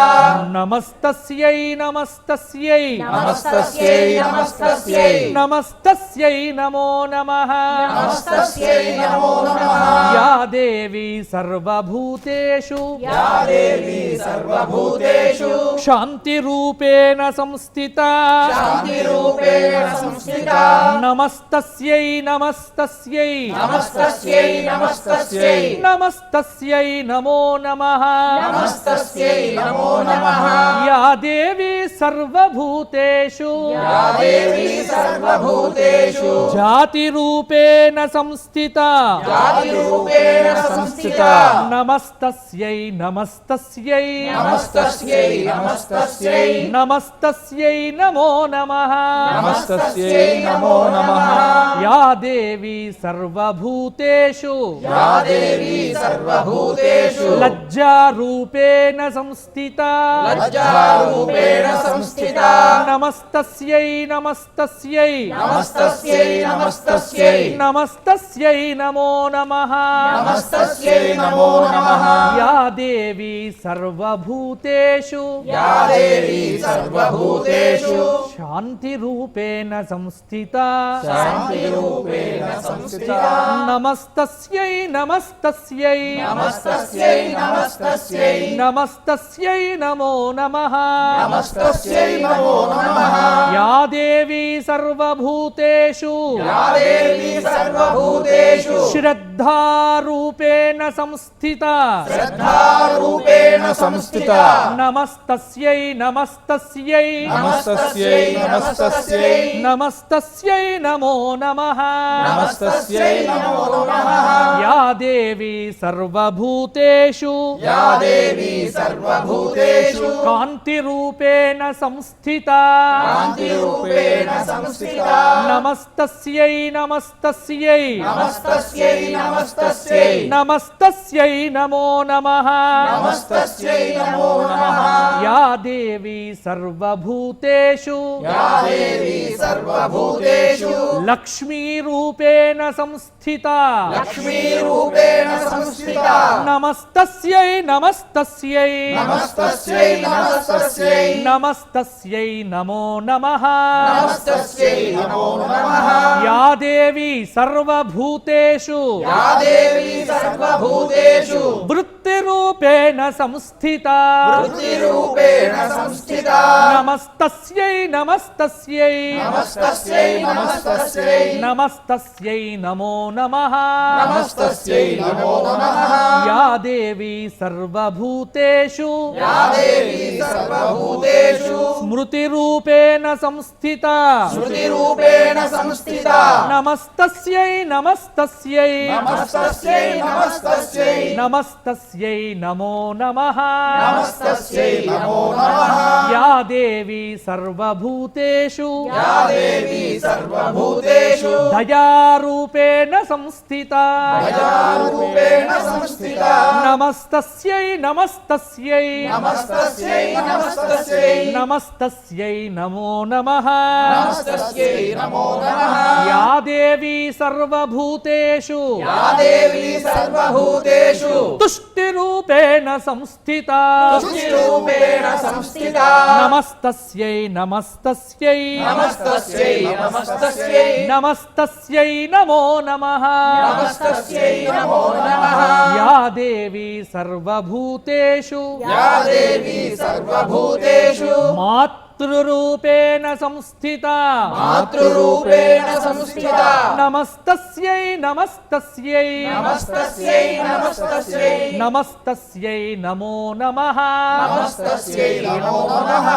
नमस्तस्यै नमस्तस्यै नमस्तस्यै नमस्तस्यै नमस्तस्यै नमो नमः नमस्तस्यै नमो नमः या देवी सर्वभूतेषु या देवी सर्वभूतेषु शान्तिरूपेण संस्थिता शान्तिरूपेण संस्थिता नमस्तस्यै नमस्तस्यै नमस्तस्यै नमस्तस्यै नमस्तस्यै नमो नमः नमस्तस्यै नमो नमः या देवी सर्वभूतेषु या देवी सर्वभूतेषु जातिरूपेण संस्थिता जातिरूपेण संस्थिता नमस्तस्यै नमस्तस्यै नमस्तस्यै नमस्तस्यै नमस्तस्यै नमो नमः नमस्तस्यै नमो नमः या देवी सर्वभूतेषु या देवी सर्वभूतेषु लज्जारूपेण संस्थिता लज्जारूपेण संस्थिता नमस्तस्यै नमस्तस्यै नमस्तस्यै नमस्तस्यै नमस्तस्यै नमो नमः नमस्तस्यै नमो नमः या देवी सर्वभूतेषु या देवी सर्वभूतेषु शान्तिरूपेण संस्थिता शान्तिरूपेण संस्थिता नमस्तस्यै नमस्तस्यै नमस्तस्यै नमस्तस्यै नमस्तस्यै नमो नमः नमस्तस्यै नमो नमः या देवी सर्वभूतेषु या देवी सर्वभूतेषु श्रद्धारूपेण संस्थिता श्रद्धारूपेण संस्थिता नमस्तस्यै नमस्तस्यै नमस्तस्यै नमस्तस्यै नमस्तस्यै नमो नमः नमस्तस्यै नमो नमः या देवी सर्वभूतेषु या देवी सर्वभूतेषु कान्तिरूपेण संस्थिता कान्तिरूपेण संस्थिता नमस्तस्यै नमस्तस्यै नमस्तस्यै नमस्तस्यै नमस्तस्यै नमो नमः नमस्तस्यै नमो नमः या देवी सर्वभूतेषु या देवी सर्वभूतेषु लक्ष्मीरूपेण संस्थिता लक्ष्मीरूपेण संस्थिता नमस्तस्यै नमस्तस्यै नमस्तस्यै नमस्तस्यै नमस्तस्यै नमो नमः नमस्तस्यै नमो नमः या देवी सर्वभूतेषु या देवी सर्वभूतेषु वृत्तिरूपेण संस्थिता वृत्तिरूपेण संस्थिता नमस्तस्यै नमस्तस्यै नमस्तस्यै नमस्तस्यै नमस्तस्यै नमो नमः नमस्तस्यै नमो नमः या देवी सर्वभूतेषु या देवी सर्वभूतेषु स्मृतिरूपेण संस्थिता श्रुतिरूपेण संस्थिता नमस्तस्यै नमस्तस्यै नमस्तस्यै नमस्तस्यै नमस्तस्यै नमो नमः नमस्तस्यै नमो नमः या देवी सर्वभूतेषु या देवी सर्वभूतेषु दयारूपेण संस्थिता दयारूपेण संस्थिता नमस्तस्यै नमस्तस्यै नमस्तस्यै नमस्तस्यै नमस्तस्यै नमो नमः नमस्तस्यै नमो नमः या देवी सर्वभूतेषु या देवी सर्वभूतेषु तुष्टिरूपेण संस्थिता तुष्टिरूपेण संस्थिता नमस्तस्यै नमस्तस्यै नमस्तस्यै नमस्तस्यै नमस्तस्यै नमो नमः नमस्तस्यै नमो नमः या देवी सर्वभूतेषु या देवी सर्वभूतेषु मातृरूपेण संस्थिता मातृरूपेण संस्थिता नमस्तस्यै नमस्तस्यै नमस्तस्यै नमस्तस्यै नमस्तस्यै नमो नमः नमस्तस्यै नमो नमः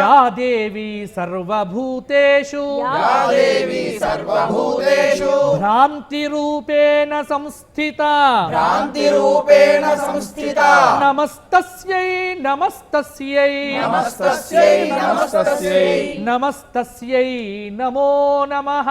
या देवी सर्वभूतेषु या देवी सर्वभूतेषु भ्रान्तिरूपेण संस्थिता भ्रान्तिरूपेण संस्थिता नमस्तस्यै नमस्तस्यै नमस्तस्यै नमस्तस्यै नमस्तस्यै नमो नमः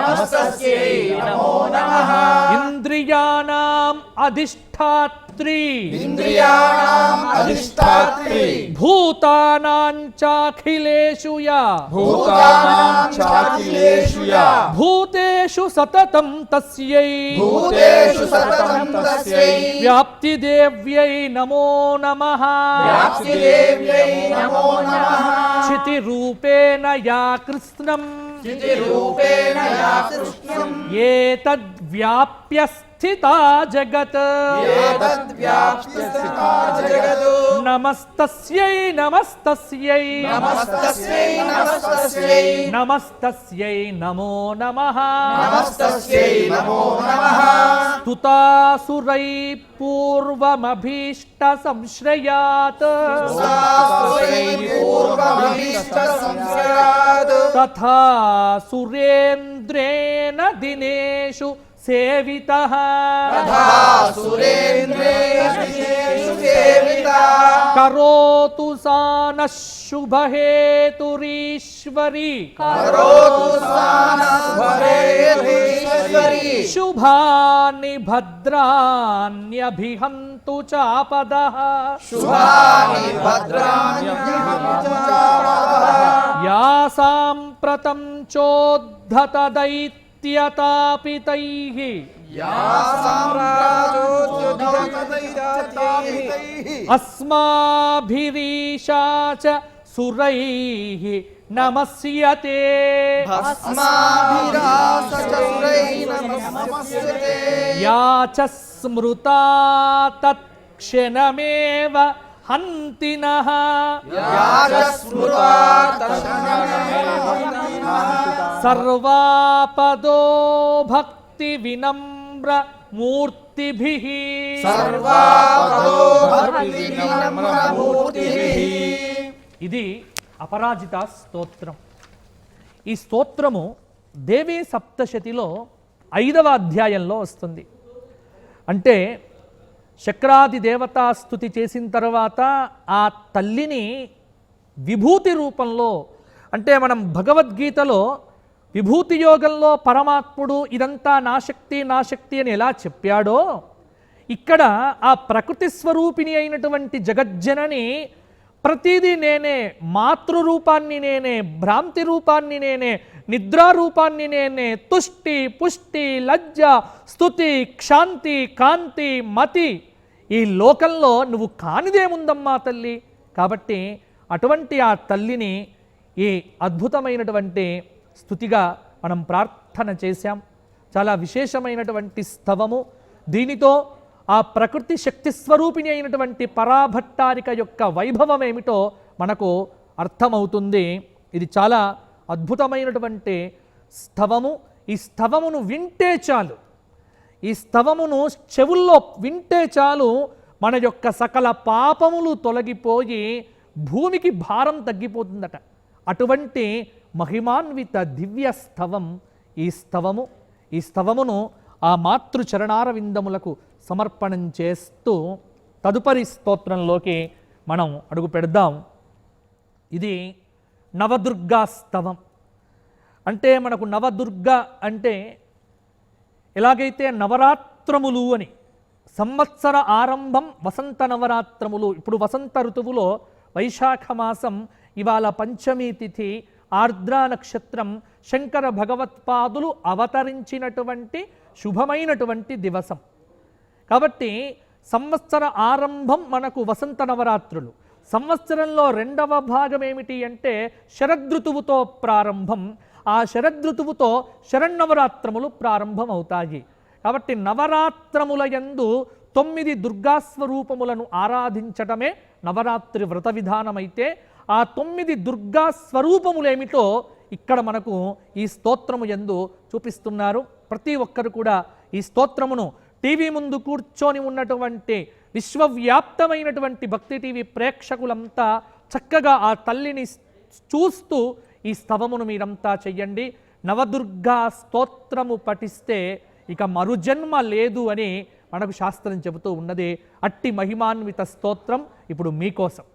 नमस्तस्यै नमो नमः इन्द्रियाणाम् अधिष्ठात्री इन्द्रियाणाम् अधिष्ठात्री भूतानां चाखिलेषु या भूतानां चाखिलेषु या भूतेषु सततं तस्यै भूतेषु सततं तस्यै व्याप्तिदेव्यै नमो नमः व्याप्तिदेव्यै नमो नमः क्षितिरूपेण या कृष्णं चितिरूपेण या कृष्णम् एतद्व्याप्य स्थिता जगत् एतद्व्याप्स्थिता जगत् नमस्तस्यै नमस्तस्यै नमस्तस्यै नमस्तस्यै नमस्तस्यै नमो नमः नमस्तस्यै नमो नमः स्तुतासुरै पूर्वमभीष्ट संश्रयात् पूर्वमभीष्ट తథా సురేంద్రేణ దినేషు సేవితః తథా సురేంద్రేషు సేవితా కరోతు సా నః శుభహేతురీశ్వరీ కరోతు సా నః శుభహేతురీశ్వరీ శుభాని భద్రాన్యభిహంతు చాపదః శుభాని భద్రాణ్యభిహంతు చాపదః యా సాంప్రతం చోద్ధత దైత్యతాపితైః యా సామ్రాజ్యోద్యతైః అస్మాభిరీషా చ సురైః నమస్యతే భస్మాభిరాసచతురైః నమస్యతే యా చ స్మృతా తత్క్షణమేవ హంతినః యా చ స్మృతా తక్షణమేవ హంతినః సర్వాపదో భక్తి వినమ్ర మూర్తిభిః సర్వాపదో భక్తి వినమ్రమూర్తిభిః. ఇది అపరాజిత స్తోత్రం. ఈ స్తోత్రము దేవీ సప్తశతిలో 5వ అధ్యాయంలో వస్తుంది. అంటే శక్రాది దేవతా స్తుతి చేసిన తర్వాత ఆ తల్లిని విభూతి రూపంలో, అంటే మనం భగవద్గీతలో విభూతి యోగంలో పరమాత్ముడు ఇదంతా నా శక్తి నా శక్తి అని ఎలా చెప్పాడో, ఇక్కడ ఆ ప్రకృతి స్వరూపిణి అయినటువంటి జగజ్జనని ప్రతిదీ నేనే, మాతృరూపాన్ని నేనే, భ్రాంతి రూపాన్ని నేనే, నిద్రారూపాన్ని నేనే, తుష్టి పుష్టి లజ్జ స్తుతి క్షాంతి కాంతి మతి, ఈ లోకంలో నువ్వు కానిదేముందమ్మా తల్లి. కాబట్టి అటువంటి ఆ తల్లిని ఈ అద్భుతమైనటువంటి స్తుతిగా మనం ప్రార్థన చేశాం. చాలా విశేషమైనటువంటి స్తవము. దీనితో ఆ ప్రకృతి శక్తి స్వరూపిణి అయినటువంటి పరాభట్టారిక యొక్క వైభవం ఏమిటో మనకు అర్థమవుతుంది. ఇది చాలా అద్భుతమైనటువంటి స్తవము. ఈ స్తవమును వింటే చాలు, ఈ స్తవమును చెవుల్లో వింటే చాలు మన యొక్క సకల పాపములు తొలగిపోయి భూమికి భారం తగ్గిపోతుందట. అటువంటి మహిమాన్విత దివ్య స్తవం ఈ స్తవము. ఈ స్తవమును ఆ మాతృచరణారవిందములకు సమర్పణం చేస్తూ తదుపరి స్తోత్రంలోకి మనం అడుగు పెడదాం. ఇది నవదుర్గా స్తవం. అంటే మనకు నవదుర్గ అంటే ఎలాగైతే నవరాత్రములు అని, సంవత్సర ఆరంభం వసంత నవరాత్రములు. ఇప్పుడు వసంత ఋతువులో వైశాఖ మాసం, ఇవాళ పంచమీ తిథి, ఆర్ద్రా నక్షత్రం, శంకర భగవత్పాదులు అవతరించినటువంటి శుభమైనటువంటి దివసం. కాబట్టి సంవత్సర ఆరంభం మనకు వసంత నవరాత్రులు. సంవత్సరంలో 2వ భాగం ఏమిటి అంటే శరదృతువుతో ప్రారంభం. ఆ శరదృతువుతో శరన్నవరాత్రములు ప్రారంభం అవుతాయి. కాబట్టి నవరాత్రముల యందు 9 దుర్గాస్వరూపములను ఆరాధించటమే నవరాత్రి వ్రత విధానమైతే, ఆ 9 దుర్గా స్వరూపములేమిటో ఇక్కడ మనకు ఈ స్తోత్రము యందు చూపిస్తున్నారు. ప్రతి ఒక్కరు కూడా ఈ స్తోత్రమును టీవీ ముందు కూర్చొని ఉన్నటువంటి విశ్వవ్యాప్తమైనటువంటి భక్తి టీవీ ప్రేక్షకులంతా చక్కగా ఆ తల్లిని చూస్తూ ఈ స్తవమును మీరంతా చెయ్యండి. నవదుర్గా స్తోత్రము పఠిస్తే ఇక మరుజన్మ లేదు అని మనకు శాస్త్రం చెబుతూ ఉన్నది. అట్టి మహిమాన్విత స్తోత్రం ఇప్పుడు మీకోసం.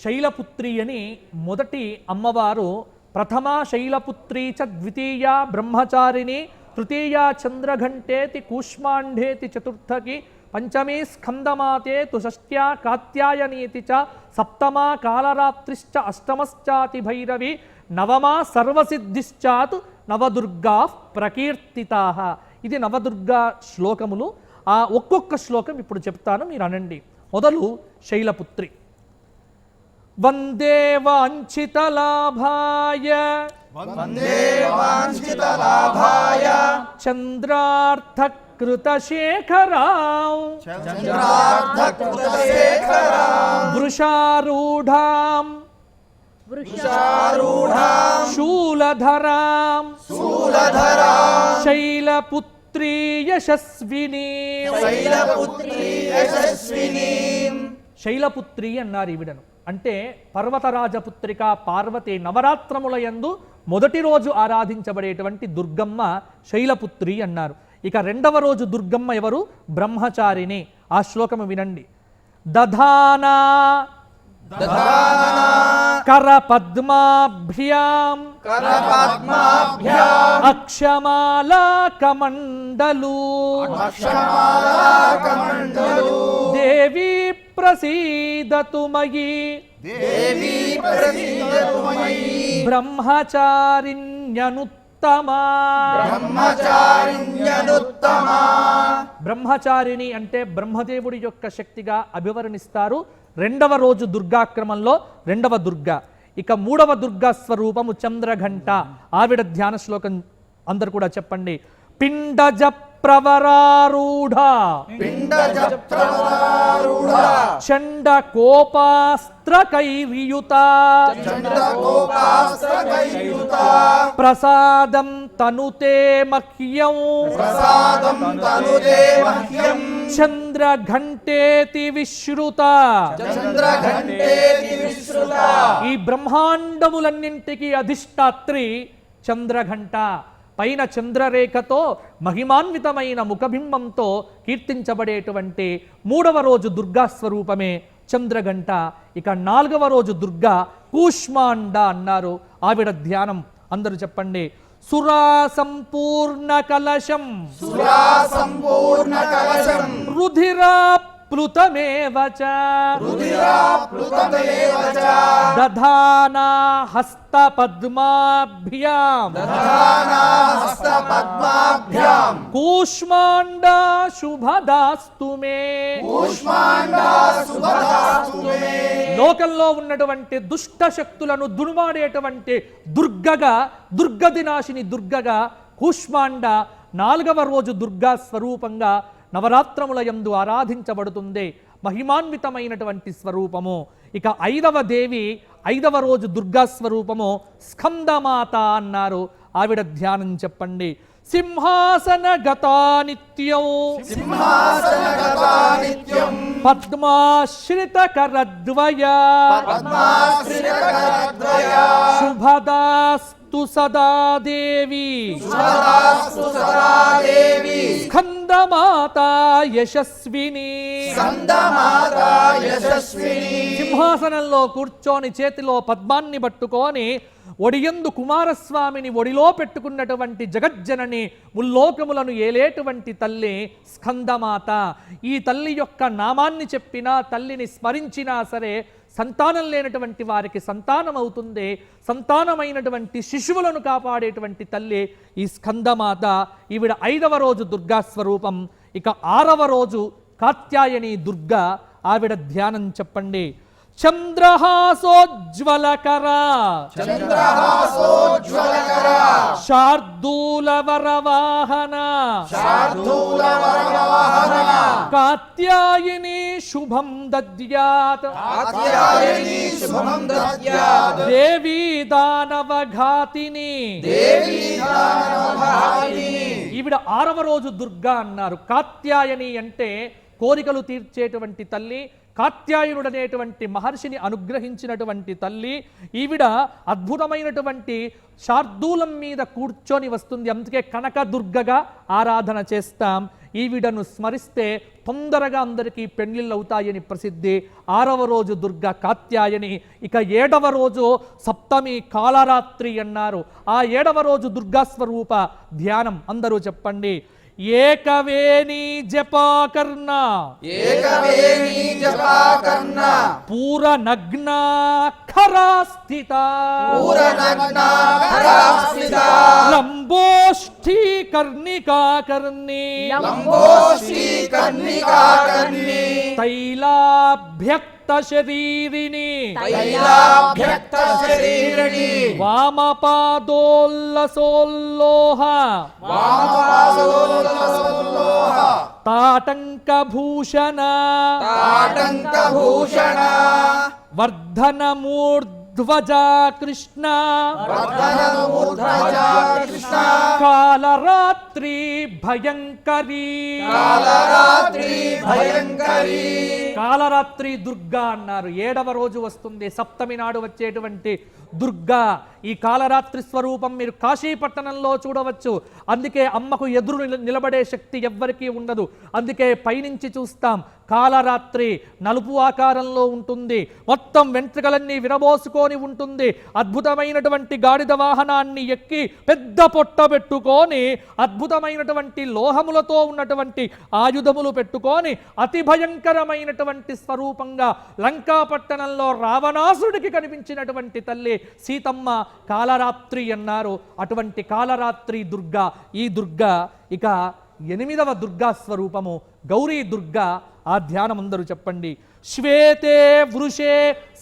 శైలపుత్రి అని మొదటి అమ్మవారు, ప్రథమా శైలపుత్రీ చ ద్వితీయా బ్రహ్మచారిణి, తృతీయా చంద్రఘంటేతి కూష్మాండేతి చతుర్థకి, పంచమీ స్కందమాతేతు, షష్ట్యా కాత్యాయనీతి చ, సప్తమా కాలరాత్రిశ్చ, అష్టమశ్చాతి భైరవి, నవమా సర్వసిద్ధిశ్చాతు నవదుర్గా ప్రకీర్తితాః. ఇది నవదుర్గా శ్లోకములు. ఆ ఒక్కొక్క శ్లోకం ఇప్పుడు చెప్తాను, మీరు అనండి. మొదలు శైలపుత్రి. వందే వాంఛితలాభాయ వందే వాంఛితలాభాయ చంద్రార్థకృతశేఖరాం చంద్రార్థకృతశేఖరాం వృషారూఢాం వృషారూఢాం శూలధరాం శూలధరాం శైలపుత్రీ యశస్వినీ. శైలపుత్రీ యశస్వినీం. శైలపుత్రి అన్నారు ఈవిడను. అంటే పర్వతరాజపుత్రిక పార్వతి నవరాత్రముల యందు మొదటి రోజు ఆరాధించబడేటువంటి దుర్గమ్మ శైలపుత్రి అన్నారు. ఇక రెండవ రోజు దుర్గమ్మ ఎవరు? బ్రహ్మచారిణి. ఆ శ్లోకము వినండి. దధానా కర పద్మాభ్యాం అక్షమాలా కమండలు దేవి ప్రసీదతు మయి బ్రహ్మచారిణ్యనుత్తమా. బ్రహ్మచారిణి అంటే బ్రహ్మదేవుడి యొక్క శక్తిగా అభివర్ణిస్తారు. రెండవ రోజు దుర్గాక్రమంలో రెండవ దుర్గా. ఇక మూడవ దుర్గా స్వరూపము చంద్రఘంట. ఆవిడ ధ్యాన శ్లోకం అందరు కూడా చెప్పండి. పిండజ ప్రవరారూఢ చండ కోపాస్త్ర కైర్యుత ప్రసాదం తనుతే మహ్యం చంద్రఘంటేతి విశ్రుత. ఈ బ్రహ్మాండములన్నింటికి అధిష్టాత్రి చంద్రఘంట. పైన చంద్రరేఖతో మహిమాన్వితమైన ముఖబింబంతో కీర్తించబడేటువంటి మూడవ రోజు దుర్గా స్వరూపమే చంద్రఘంట. ఇక నాలుగవ రోజు దుర్గా కూష్మాండ అన్నారు. ఆవిడ ధ్యానం అందరూ చెప్పండి. సురా సంపూర్ణ కలశం రుధిరా ప్లుతమేవ చ దధానా హస్త పద్మాభ్యాం కూష్మాండ శుభదాస్తు మే. లోకంలో ఉన్నటువంటి దుష్ట శక్తులను దుర్మాడేటువంటి దుర్గగా, దుర్గదినాశిని దుర్గగా కూష్మాండ నాలుగవ రోజు దుర్గా స్వరూపంగా నవరాత్రముల యందు ఆరాధించబడుతుంది. మహిమాన్వితమైనటువంటి స్వరూపము. ఇక ఐదవ దేవి, ఐదవ రోజు దుర్గా స్వరూపము స్కందమాత అన్నారు. ఆవిడ ధ్యానం చెప్పండి. సింహాసన గతా నిత్యం పద్మాశ్రిత కరద్వయ శుభదాస్తు సదా దేవి స్కందమాత యశస్విని. సింహాసనంలో కూర్చొని చేతిలో పద్మాన్ని పట్టుకొని ఒడియందు కుమారస్వామిని ఒడిలో పెట్టుకున్నటువంటి జగజ్జనని, ముల్లోకములను ఏలేటువంటి తల్లి స్కందమాత. ఈ తల్లి యొక్క నామాన్ని చెప్పినా, తల్లిని స్మరించినా సరే సంతానం లేనటువంటి వారికి సంతానం అవుతుంది. సంతానమైనటువంటి శిశువులను కాపాడేటువంటి తల్లి ఈ స్కందమాత. ఈవిడ ఐదవ రోజు దుర్గా స్వరూపం. ఇక ఆరవ రోజు కాత్యాయని దుర్గా. ఆవిడ ధ్యానం చెప్పండి. చంద్రహాసోజ్వలకరా శార్దూలవరవాహన కాత్యాయని శుభం దద్యాత్ దేవీ దానవఘాతిని. ఈవిడ ఆరవ రోజు దుర్గా అన్నారు. కాత్యాయని అంటే కోరికలు తీర్చేటువంటి తల్లి, కాత్యాయనుడనేటువంటి మహర్షిని అనుగ్రహించినటువంటి తల్లి. ఈవిడ అద్భుతమైనటువంటి శార్దూలం మీద కూర్చొని వస్తుంది. అందుకే కనకదుర్గగా ఆరాధన చేస్తాం. ఈవిడను స్మరిస్తే తొందరగా అందరికీ పెళ్లిళ్ళు అవుతాయని ప్రసిద్ధి. ఆరవ రోజు దుర్గా కాత్యాయని. ఇక ఏడవ రోజు సప్తమి కాళరాత్రి అన్నారు. ఆ ఏడవ రోజు దుర్గా స్వరూప ధ్యానం అందరూ చెప్పండి. ఏకవేణి జపాకర్ణ పూరనగ్నాఖరాస్థిత లంబోష్ఠీ కర్ణికాకర్ణి తైలాభ్యక్త శరీరిణి వామపాదోల్లసోల్లోహ తాటంకభూషణ వర్ధనమూర్ధ వర్ధనమూర్ధ్వజా కృష్ణ వర్ధనమూర్ధ్వజా కృష్ణ కాలరాత్రి భయంకరీ కాలరాత్రి భయంకరీ కాలరాత్రి దుర్గా అన్నారు. 7వ రోజు వస్తుంది, సప్తమి నాడు వచ్చేటువంటి దుర్గా. ఈ కాలరాత్రి స్వరూపం మీరు కాశీపట్టణంలో చూడవచ్చు. అందుకే అమ్మకు ఎదురు నిలబడే శక్తి ఎవ్వరికీ ఉండదు. అందుకే పైనుంచి చూస్తాం, కాలరాత్రి నలుపు ఆకారంలో ఉంటుంది, మొత్తం వెంట్రుకలన్నీ విరబోసుకొని ఉంటుంది. అద్భుతమైనటువంటి గాడిద వాహనాన్ని ఎక్కి పెద్ద పొట్ట పెట్టుకొని అద్భుతమైనటువంటి లోహములతో ఉన్నటువంటి ఆయుధములు పెట్టుకొని అతి భయంకరమైనటువంటి స్వరూపంగా లంకాపట్టణంలో రావణాసుడికి కనిపించినటువంటి తల్లి సీతమ్మ కాలరాత్రి అన్నారు. అటువంటి కాలరాత్రి దుర్గా. ఈ దుర్గా ఇక 8వ దుర్గా స్వరూపము గౌరీ దుర్గా. ఆ ధ్యానం అందరూ చెప్పండి. శ్వేతే వృషే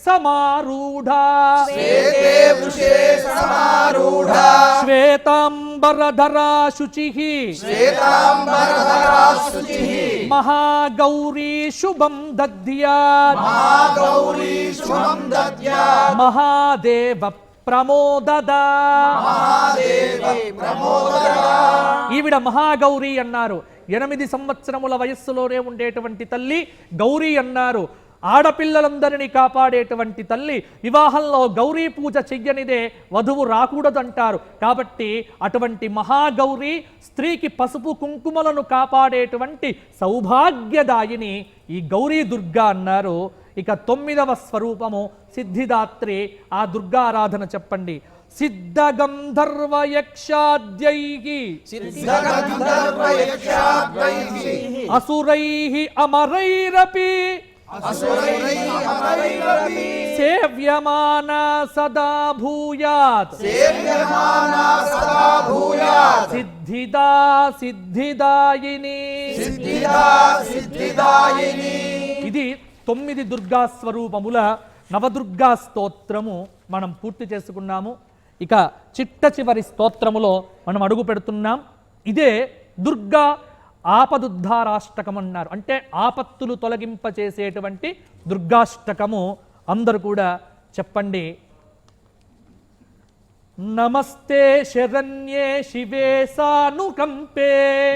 సమారూఢా శ్వేతే వృషే సమారూఢా శ్వేతాంబరధరా శుచిః శ్వేతాంబరధరా శుచిః మహాగౌరీ శుభం దద్యాత్ మహాగౌరీ శుభం దద్యాత్ మహాదేవ ప్రమోదదా మహాదేవ ప్రమోదదా. ఈవిడ మహాగౌరీ అన్నారు. 8 సంవత్సరముల వయస్సులోనే ఉండేటువంటి తల్లి గౌరీ అన్నారు. ఆడపిల్లలందరినీ కాపాడేటువంటి తల్లి. వివాహంలో గౌరీ పూజ చెయ్యనిదే వధువు రాకూడదంటారు. కాబట్టి అటువంటి మహాగౌరీ స్త్రీకి పసుపు కుంకుమలను కాపాడేటువంటి సౌభాగ్యదాయిని ఈ గౌరీ దుర్గా అన్నారు. ఇక 9వ స్వరూపము సిద్ధిదాత్రి. ఆ దుర్గా ఆరాధన చెప్పండి. సిద్ధ గంధర్వ యక్షాద్యైః సిద్ధగంధర్వయక్షాద్వైః అసురైః అమరైరపి అసురైః అమరైరపి సేవ్యమానా సదా భూయాత్ సేవ్యమానా సదా భూయాత్ సిద్ధిదా సిద్ధిదాయిని. సిద్ధిదా సిద్ధిదాయిని. ఇది 9 దుర్గా స్వరూపముల నవదుర్గా స్తోత్రము మనం పూర్తి చేసుకున్నాము. ఇక చిట్ట చివరి స్తోత్రములో మనం అడుగు పెడుతున్నాం. ఇదే దుర్గా ఆపదుద్ధారాష్టకం అన్నారు. అంటే ఆపత్తులు తొలగింపచేసేటువంటి దుర్గాష్టకము. అందరూ కూడా చెప్పండి. నమస్తే శరణ్యే శివే సానుకంపే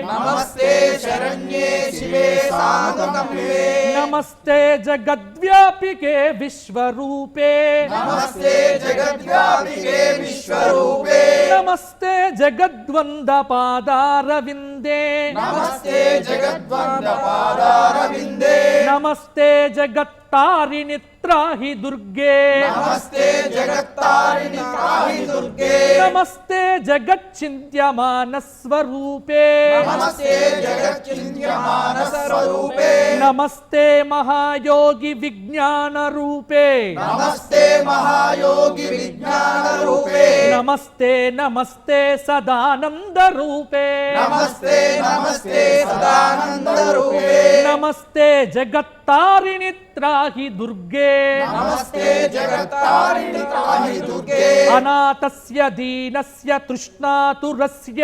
నమస్తే శరణ్యే శివే సానుకంపే నమస్తే జగద్వ్యాపికే విశ్వరూపే నమస్తే జగద్వ్యాపికే విశ్వరూపే నమస్తే జగద్వంద పాదారవిందే నమస్తే జగద్వంద పాదారవిందే నమస్తే జగత్తారిణి త్రాహి దుర్గే నమస్తే జగత్తారిణి త్రాహి దుర్గే నమస్తే జగచ్చింత్యమాన స్వరూపే నమస్తే జగచ్చింత్యమాన స్వరూపే నమస్తే మహాయోగి విజ్ఞాన రూపే నమస్తే మహాయోగి విజ్ఞాన రూపే నమస్తే నమస్తే సదానంద రూపే నమస్తే నమస్తే సదానంద రూపే నమస్తే జగత్తారిణి త్రాహి దుర్గే నమస్తే జగత్తారిణి త్రాహి దుర్గే అనాథస్య దీనస్య తృష్ణాతురస్య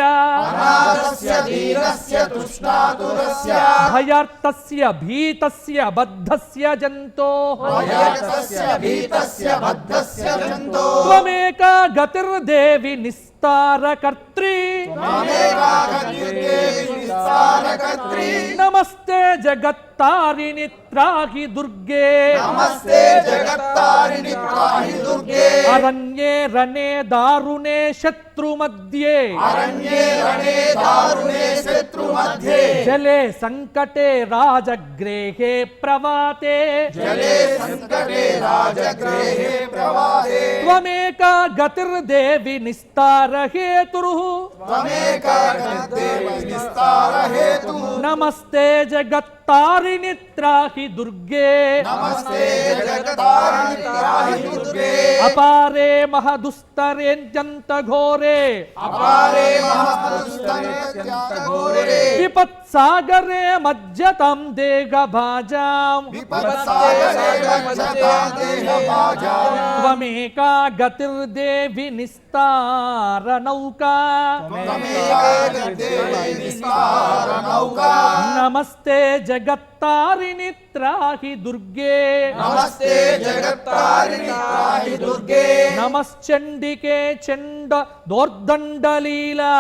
అనాథస్య ధీరస్య తృష్ణాతురస్య భయార్తస్య భీతస్య బద్ధస్య జంతోః భయతస్య భీతస్య బద్ధస్య జంతో త్వమేకా గతిర్దేవి నిస్తారకర్త్రీ త్వమేకా గతిర్దేవి నిస్తారకర్త్రీ నమస్తే జగత్తారిణి త్రాహి దుర్గే నమస్తే జగత్తారిణి త్రాహి దుర్గే అరణ్యే రణే దారుణే శత్రు మధ్యే అరణ్యే రణే దారుణే శత్రు మధ్యే జలే సంకటే రాజగృహే ప్రవాతే జలే సంకటే రాజగృహే ప్రవాహే త్వమేకా గతిర్దేవి నిస్తారహేతుః త్వమేకా గతిర్దేవి నిస్తారహేతుః నమస్తే జగత్తారిణి త్రాహి దుర్గే నమస్తే జగత్తారిణి త్రాహి దుర్గే అపారే మహదుస్తరేంత్యంత ఘోరే అపారే మహాదుస్తరేత్యంత ఘోరే విపత్సాగరే మధ్యతాం దేగభాజాం విపత్సాగరే గచ్చతాం దేహభాజాం త్వమేకా గతిర్దేవి నిస్తారనౌకా త్వమేకా గతిర్దేవి నిస్తారనౌకా నమస్తే జగత్తారిణి త్రాహి దుర్గే నమస్తే జగత్తారిణి త్రాహి దుర్గే నమశ్చండికే చండ దోర్దండలీలా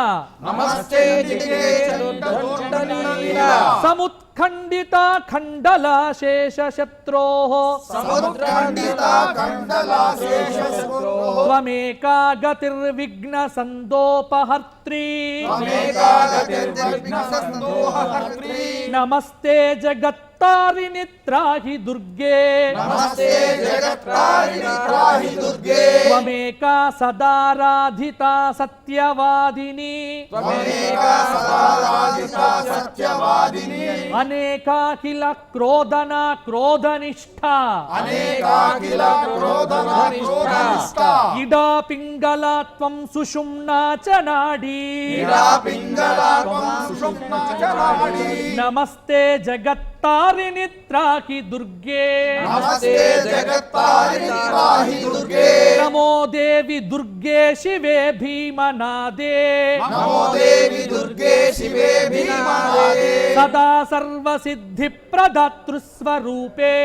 నమస్తే దిగే చండోర్దండలీలా సముత్ఖండిత ఖండలా శేషశత్రోః సముద్రఖండిత ఖండలా శేషశత్రోః త్వమేకా గతిర్విఘ్న సందోపహర్త్రీ త్వమేకా గతిర్విఘ్న సందోహహర్త్రీ నమస్తే జగత్తారిణి త్రాహి దుర్గే నమస్తే జగత్తారిణి త్రాహి దుర్గే త్వమేకా సదారాధితా సత్యవాదిని త్వమేకా సదారాధితా సత్యవాదిని అనేకాఖిల క్రోధన క్రోధనిష్ట అనేకాఖిల క్రోధన క్రోధనిష్ట ఇడా పింగళ త్వం సుషుమ్నా చ నాడీ ఇడా పింగళ త్వం సుషుమ్నా చ నాడీ నమస్తే జగత్తారిణి త్రాహి దుర్గే నమస్తే జగత్తారిణి త్రాహి దుర్గే నమో దేవి దుర్గే శివే భీమనాదే నమో దేవి దుర్గే శివే భీమనాదే సదా సర్వసిద్ధి ప్రదాతృస్వరూపే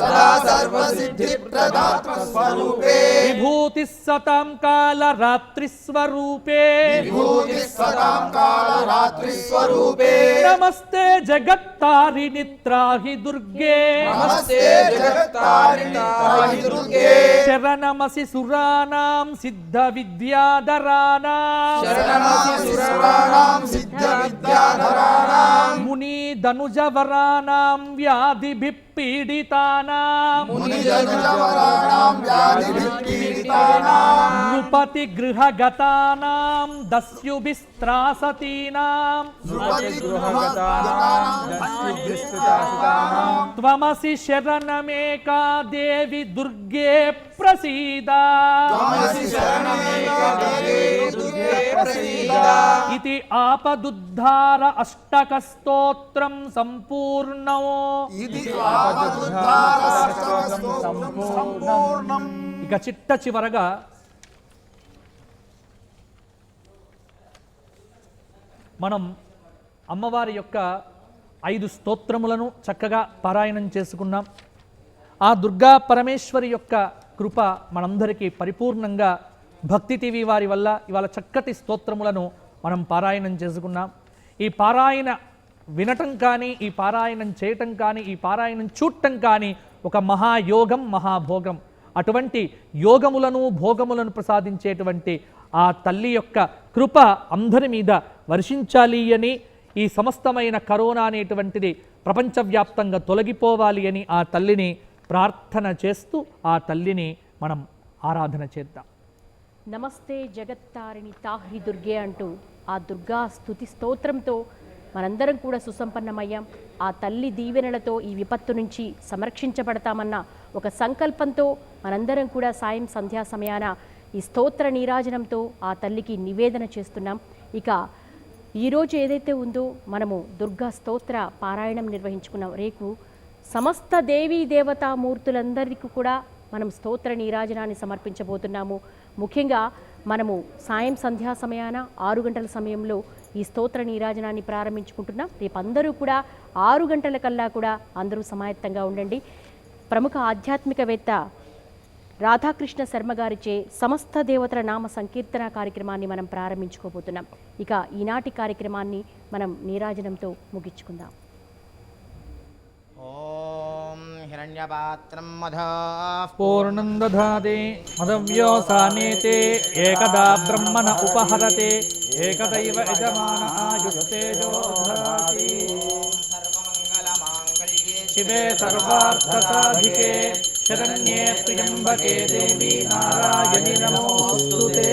సదా సర్వసిద్ధి ప్రదాతృ స్వరూపే విభూతి సతాం కాల రాత్రి స్వరూపే విభూతి సదాం కాల రాత్రి స్వరూపే నమస్తే జగత్తారిణి త్రాహి దుర్గే నమస్తే జగత్తారిణి త్రాహి దుర్గే శరణమసి సురాణాం సిద్ధ విద్యాధరాణాం శరణమసి సురాణాం సిద్ధ విద్యాధరాణాం ముని ధనుజవరాణాం వ్యాధిభిః పీడితానాం మునిజనుజవరాణాం వ్యాధిభిః పీడితానాం నృపతి గృహగతానాం దస్యుభిస్త్రాసతీనాం నృపతి గృహగతానాం దస్యుభిస్త్రాసతానాం త్వమసి శరణమేకా దేవి దుర్గే ప్రసీద త్వమసి శరణమేకా దేవి దుర్గే ప్రసీద ఇది ఆపదుద్ధార అష్టక స్తోత్రం సంపూర్ణం ఇది ఆపదుద్ధార సంపూర్ణం ఇక చిట్ట చివరగా మనం అమ్మవారి యొక్క 5 స్తోత్రములను చక్కగా పారాయణం చేసుకున్నాం. ఆ దుర్గా పరమేశ్వరి యొక్క కృప మనందరికీ పరిపూర్ణంగా భక్తి టీవీ వారి వల్ల ఇవాళ చక్కటి స్తోత్రములను మనం పారాయణం చేసుకున్నాం. ఈ పారాయణ వినటం కానీ, ఈ పారాయణం చేయటం కానీ, ఈ పారాయణం చూడటం కానీ ఒక మహాయోగం, మహాభోగం. అటువంటి యోగములను భోగములను ప్రసాదించేటువంటి ఆ తల్లి యొక్క కృప అందరి మీద వర్షించాలి అని, ఈ సమస్తమైన కరోనా అనేటువంటిది ప్రపంచవ్యాప్తంగా తొలగిపోవాలి అని ఆ తల్లిని ప్రార్థన చేస్తూ ఆ తల్లిని మనం ఆరాధన చేద్దాం. నమస్తే జగత్తారిణి తాహ్రి దుర్గే అంటూ ఆ దుర్గా స్తుతి స్తోత్రంతో మనందరం కూడా సుసంపన్నమయ్యాం. ఆ తల్లి దీవెనలతో ఈ విపత్తు నుంచి సంరక్షించబడతామన్న ఒక సంకల్పంతో మనందరం కూడా సాయం సంధ్యా సమయాన ఈ స్తోత్ర నీరాజనంతో ఆ తల్లికి నివేదన చేస్తున్నాం. ఇక ఈరోజు ఏదైతే ఉందో మనము దుర్గా స్తోత్ర పారాయణం నిర్వహించుకున్నాం. రేపు సమస్త దేవీ దేవతామూర్తులందరికీ కూడా మనం స్తోత్ర నీరాజనాన్ని సమర్పించబోతున్నాము. ముఖ్యంగా మనము సాయం సంధ్యా సమయాన 6 గంటల సమయంలో ఈ స్తోత్ర నీరాజనాన్ని ప్రారంభించుకుంటున్నాం. రేపు అందరూ కూడా 6 గంటల కల్లా కూడా అందరూ సమాయత్తంగా ఉండండి. ప్రముఖ ఆధ్యాత్మికవేత్త రాధాకృష్ణ శర్మ గారిచే సమస్త దేవతల నామ సంకీర్తన కార్యక్రమాన్ని మనం ప్రారంభించుకోబోతున్నాం. ఇక ఈనాటి కార్యక్రమాన్ని మనం నీరాజనంతో ముగించుకుందాం. ఓం హిరణ్యపాత్రం మధా పూర్ణం దధాతి మదవ్యోసానేతే ఏకదా బ్రహ్మణ ఉపహరతే ఏకదైవ యజమాన ఆయుస్తేజో దధాతి సర్వమంగళమాంగళ్యే శివే సర్వార్థసాధికే శరణ్యే త్ర్యంబకే దేవి నారాయణి నమోస్తుతే.